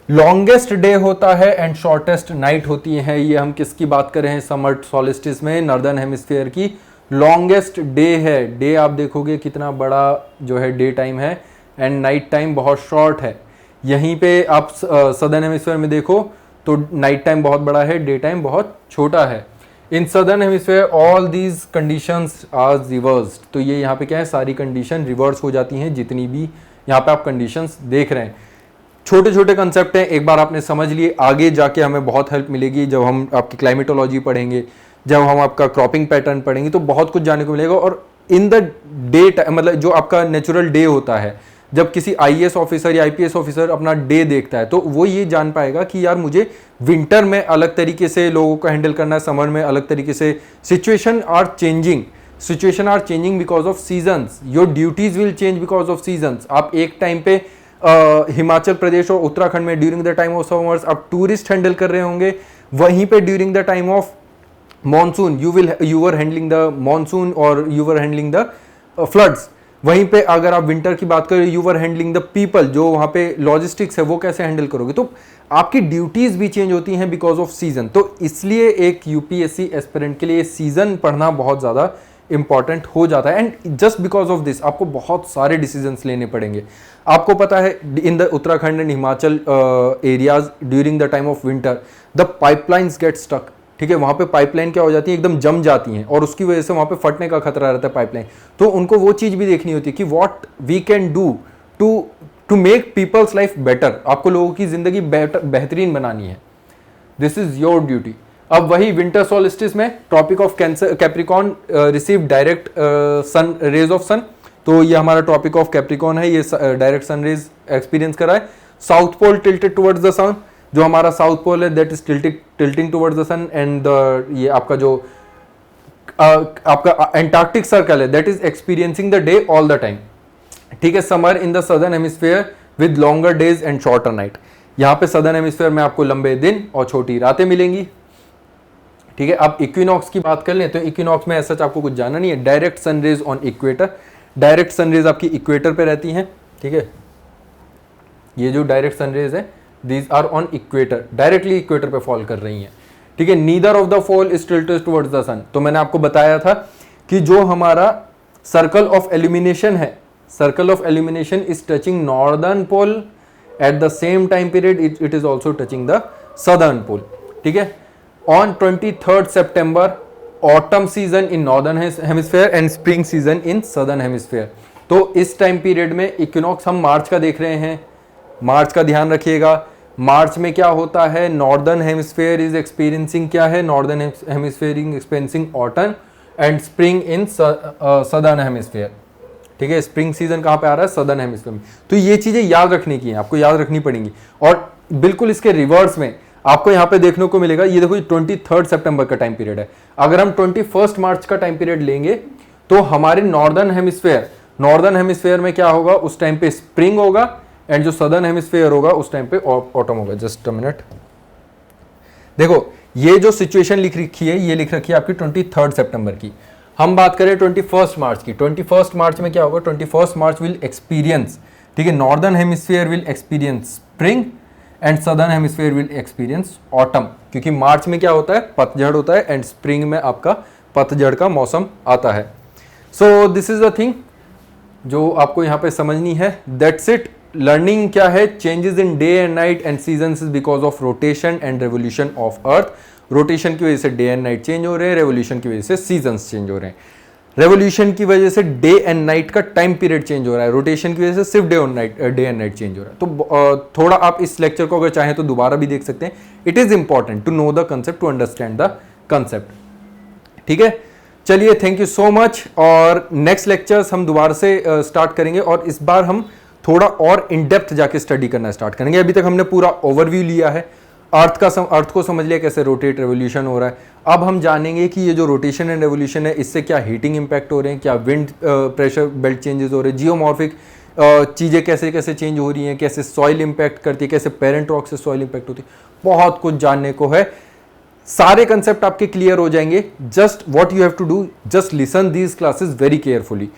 लॉन्गेस्ट डे होता है एंड शॉर्टेस्ट नाइट होती है। ये हम किसकी बात कर रहे हैं, समर सॉलिस्टिस में नॉर्दर्न हेमिस्फीयर की लॉन्गेस्ट डे है। डे आप देखोगे कितना बड़ा जो है डे टाइम है एंड नाइट टाइम बहुत शॉर्ट है। यहीं पे आप सदर्न हेमिस्फीयर में देखो तो नाइट टाइम बहुत बड़ा है, डे टाइम बहुत छोटा है। In southern hemisphere all these conditions are reversed. तो ये यहाँ पे क्या है, सारी कंडीशन रिवर्स हो जाती हैं, जितनी भी यहाँ पे आप कंडीशंस देख रहे हैं। छोटे छोटे कंसेप्ट हैं, एक बार आपने समझ लिए, आगे जाके हमें बहुत हेल्प मिलेगी जब हम आपकी क्लाइमेटोलॉजी पढ़ेंगे, जब हम आपका क्रॉपिंग पैटर्न पढ़ेंगे, तो बहुत कुछ जानने को मिलेगा। और इन द डे मतलब जो आपका नेचुरल डे होता है, जब किसी आईएएस ऑफिसर या आईपीएस ऑफिसर अपना डे देखता है तो वो ये जान पाएगा कि यार मुझे विंटर में अलग तरीके से लोगों को हैंडल करना है, समर में अलग तरीके से। Situation are changing because of seasons, your duties will change because of seasons. आप एक टाइम पे हिमाचल प्रदेश और उत्तराखंड में during the time of summers आप टूरिस्ट हैंडल कर रहे होंगे, वहीं पे during the time of monsoon you were handling the monsoon और you were handling the floods. वहीं पे अगर आप विंटर की बात करें you were handling the people, जो वहां पे लॉजिस्टिक्स है वो कैसे हैंडल करोगे। तो आपकी ड्यूटीज भी चेंज होती हैं बिकॉज ऑफ सीजन। तो इसलिए एक यूपीएससी एस्पिरेंट के लिए सीजन पढ़ना बहुत ज्यादा इंपॉर्टेंट हो जाता है। And just because of this आपको बहुत सारे डिसीजंस लेने पड़ेंगे। आपको पता है in the Uttarakhand and Himachal areas during the time of winter the pipelines get stuck, ठीक है। वहां पे पाइपलाइन क्या हो जाती है, एकदम जम जाती हैं और उसकी वजह से वहां पे फटने का खतरा रहता है पाइपलाइन। तो उनको वो चीज भी देखनी होती है कि what we can do to make people's life better. आपको लोगों की जिंदगी बेहतरीन बनानी है, दिस इज योर ड्यूटी। अब वही विंटर सॉलिस्टिस में tropic of capricorn receive direct sun rays of sun. तो ये हमारा ट्रॉपिक ऑफ कैप्रिकॉन है, ये डायरेक्ट सन रेज एक्सपीरियंस करा है। South pole tilted towards the sun, जो हमारा साउथ पोल है that is tilting towards the sun. And ये आपका जो आपका एंटार्क्टिक सर्कल है that is experiencing the day all the time, ठीक है। Summer in the southern hemisphere with longer days and shorter night. यहाँ पे सदर्न हेमिस्फीयर में आपको लंबे दिन और छोटी रातें मिलेंगी, ठीक है। अब इक्विनॉक्स की बात कर लें तो इक्विनॉक्स में ऐसा आपको कुछ जाना नहीं है, direct sunrays on equator, direct sunrays आपकी इक्वेटर पे रहती हैं, ठीक है। ये जो डायरेक्ट सनरेज है these are on equator, directly equator पे फॉल कर रही हैं, ठीक है। Neither of the fall is tilted towards the sun, तो मैंने आपको बताया था कि जो हमारा सर्कल ऑफ एल्यूमिनेशन है, circle of illumination is touching northern pole at the same time period it is also touching the southern पोल, ठीक है। On 23rd September autumn season in northern hemisphere and spring season in southern hemisphere. तो इस time period में equinox हम मार्च का देख रहे हैं, मार्च का ध्यान रखिएगा। मार्च में क्या होता है, नॉर्दर्न हेमिस्फेयर इज एक्सपीरियंसिंग क्या है, northern hemisphere experiencing autumn and spring in southern hemisphere, ठीक है। स्प्रिंग सीजन कहां पे आ रहा है, सदर्न हेमिस्फेयर में। तो ये चीजें याद रखने की हैं, आपको याद रखनी पड़ेंगी। और बिल्कुल इसके रिवर्स में आपको यहां पे देखने को मिलेगा, ये देखो 23rd September का टाइम पीरियड है। अगर हम 21st मार्च का टाइम पीरियड लेंगे तो हमारे नॉर्दर्न हेमिस्फेयर में क्या होगा, उस टाइम पे स्प्रिंग होगा एंड जो सदर्न हेमिस्फेयर होगा उस टाइम पे ऑटम होगा। जस्ट अ मिनट, देखो ये जो सिचुएशन लिख रखी है, ये लिख रखी है आपकी 23rd September की। हम बात करें 21st मार्च की, 21st मार्च में क्या होगा, 21st मार्च विल एक्सपीरियंस, ठीक है, northern hemisphere will experience spring and southern hemisphere will experience autumn, क्योंकि मार्च में क्या होता है, पतझड़ होता है एंड स्प्रिंग में आपका पतझड़ का मौसम आता है। So this is the thing जो आपको यहाँ पे समझनी है। That's it. लर्निंग क्या है, changes in day and night and seasons is because of rotation and revolution of earth. Rotation की वजह से डे एंड नाइट चेंज हो रहे हैं, रेवोल्यूशन की वजह से सीजन्स चेंज हो रहे हैं। रेवोल्यूशन की वजह से डे एंड नाइट का टाइम पीरियड चेंज हो रहा है, रोटेशन की वजह से सिर्फ डे एंड नाइट चेंज हो रहा है। तो थोड़ा आप इस लेक्चर को अगर चाहें तो दोबारा भी देख सकते हैं। It is important to know the concept, to understand the concept, ठीक है। चलिए, थैंक यू सो मच। और नेक्स्ट लेक्चर्स हम दोबारा से स्टार्ट करेंगे और इस बार हम थोड़ा और इन डेप्थ जाके स्टडी करना स्टार्ट करेंगे। अभी तक हमने पूरा ओवरव्यू लिया है, अर्थ को समझ लिया कैसे रोटेट रेवोल्यूशन हो रहा है। अब हम जानेंगे कि ये जो रोटेशन एंड रेवोल्यूशन है इससे क्या हीटिंग इंपैक्ट हो रहे हैं, क्या विंड प्रेशर बेल्ट चेंजेस हो रहे हैं, जियोमॉर्फिक चीज़ें कैसे कैसे चेंज हो रही हैं, कैसे सॉइल इंपैक्ट करती है, कैसे पेरेंट रॉक से सॉइल इंपैक्ट होती है। बहुत कुछ जानने को है, सारे कंसेप्ट आपके क्लियर हो जाएंगे। Just what you have to do, just listen these classes very carefully.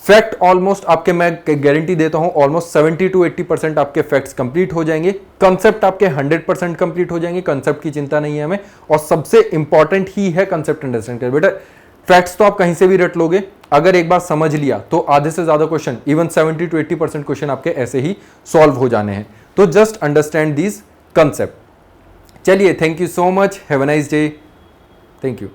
Fact almost आपके, मैं गारंटी देता हूं, ऑलमोस्ट 70 to 80% आपके फैक्ट्स कंप्लीट हो जाएंगे। कंसेप्ट आपके 100% कंप्लीट हो जाएंगे, कंसेप्ट की चिंता नहीं है हमें। और सबसे इंपॉर्टेंट ही है कंसेप्ट अंडरस्टैंड कर। बेटा फैक्ट्स तो आप कहीं से भी रट लोगे, अगर एक बार समझ लिया तो आधे से ज्यादा क्वेश्चन, इवन 70 to 80% क्वेश्चन आपके ऐसे ही सॉल्व हो जाने हैं। तो जस्ट अंडरस्टैंड दीज कंसेप्ट। चलिए, thank you so much, have a nice day, thank you.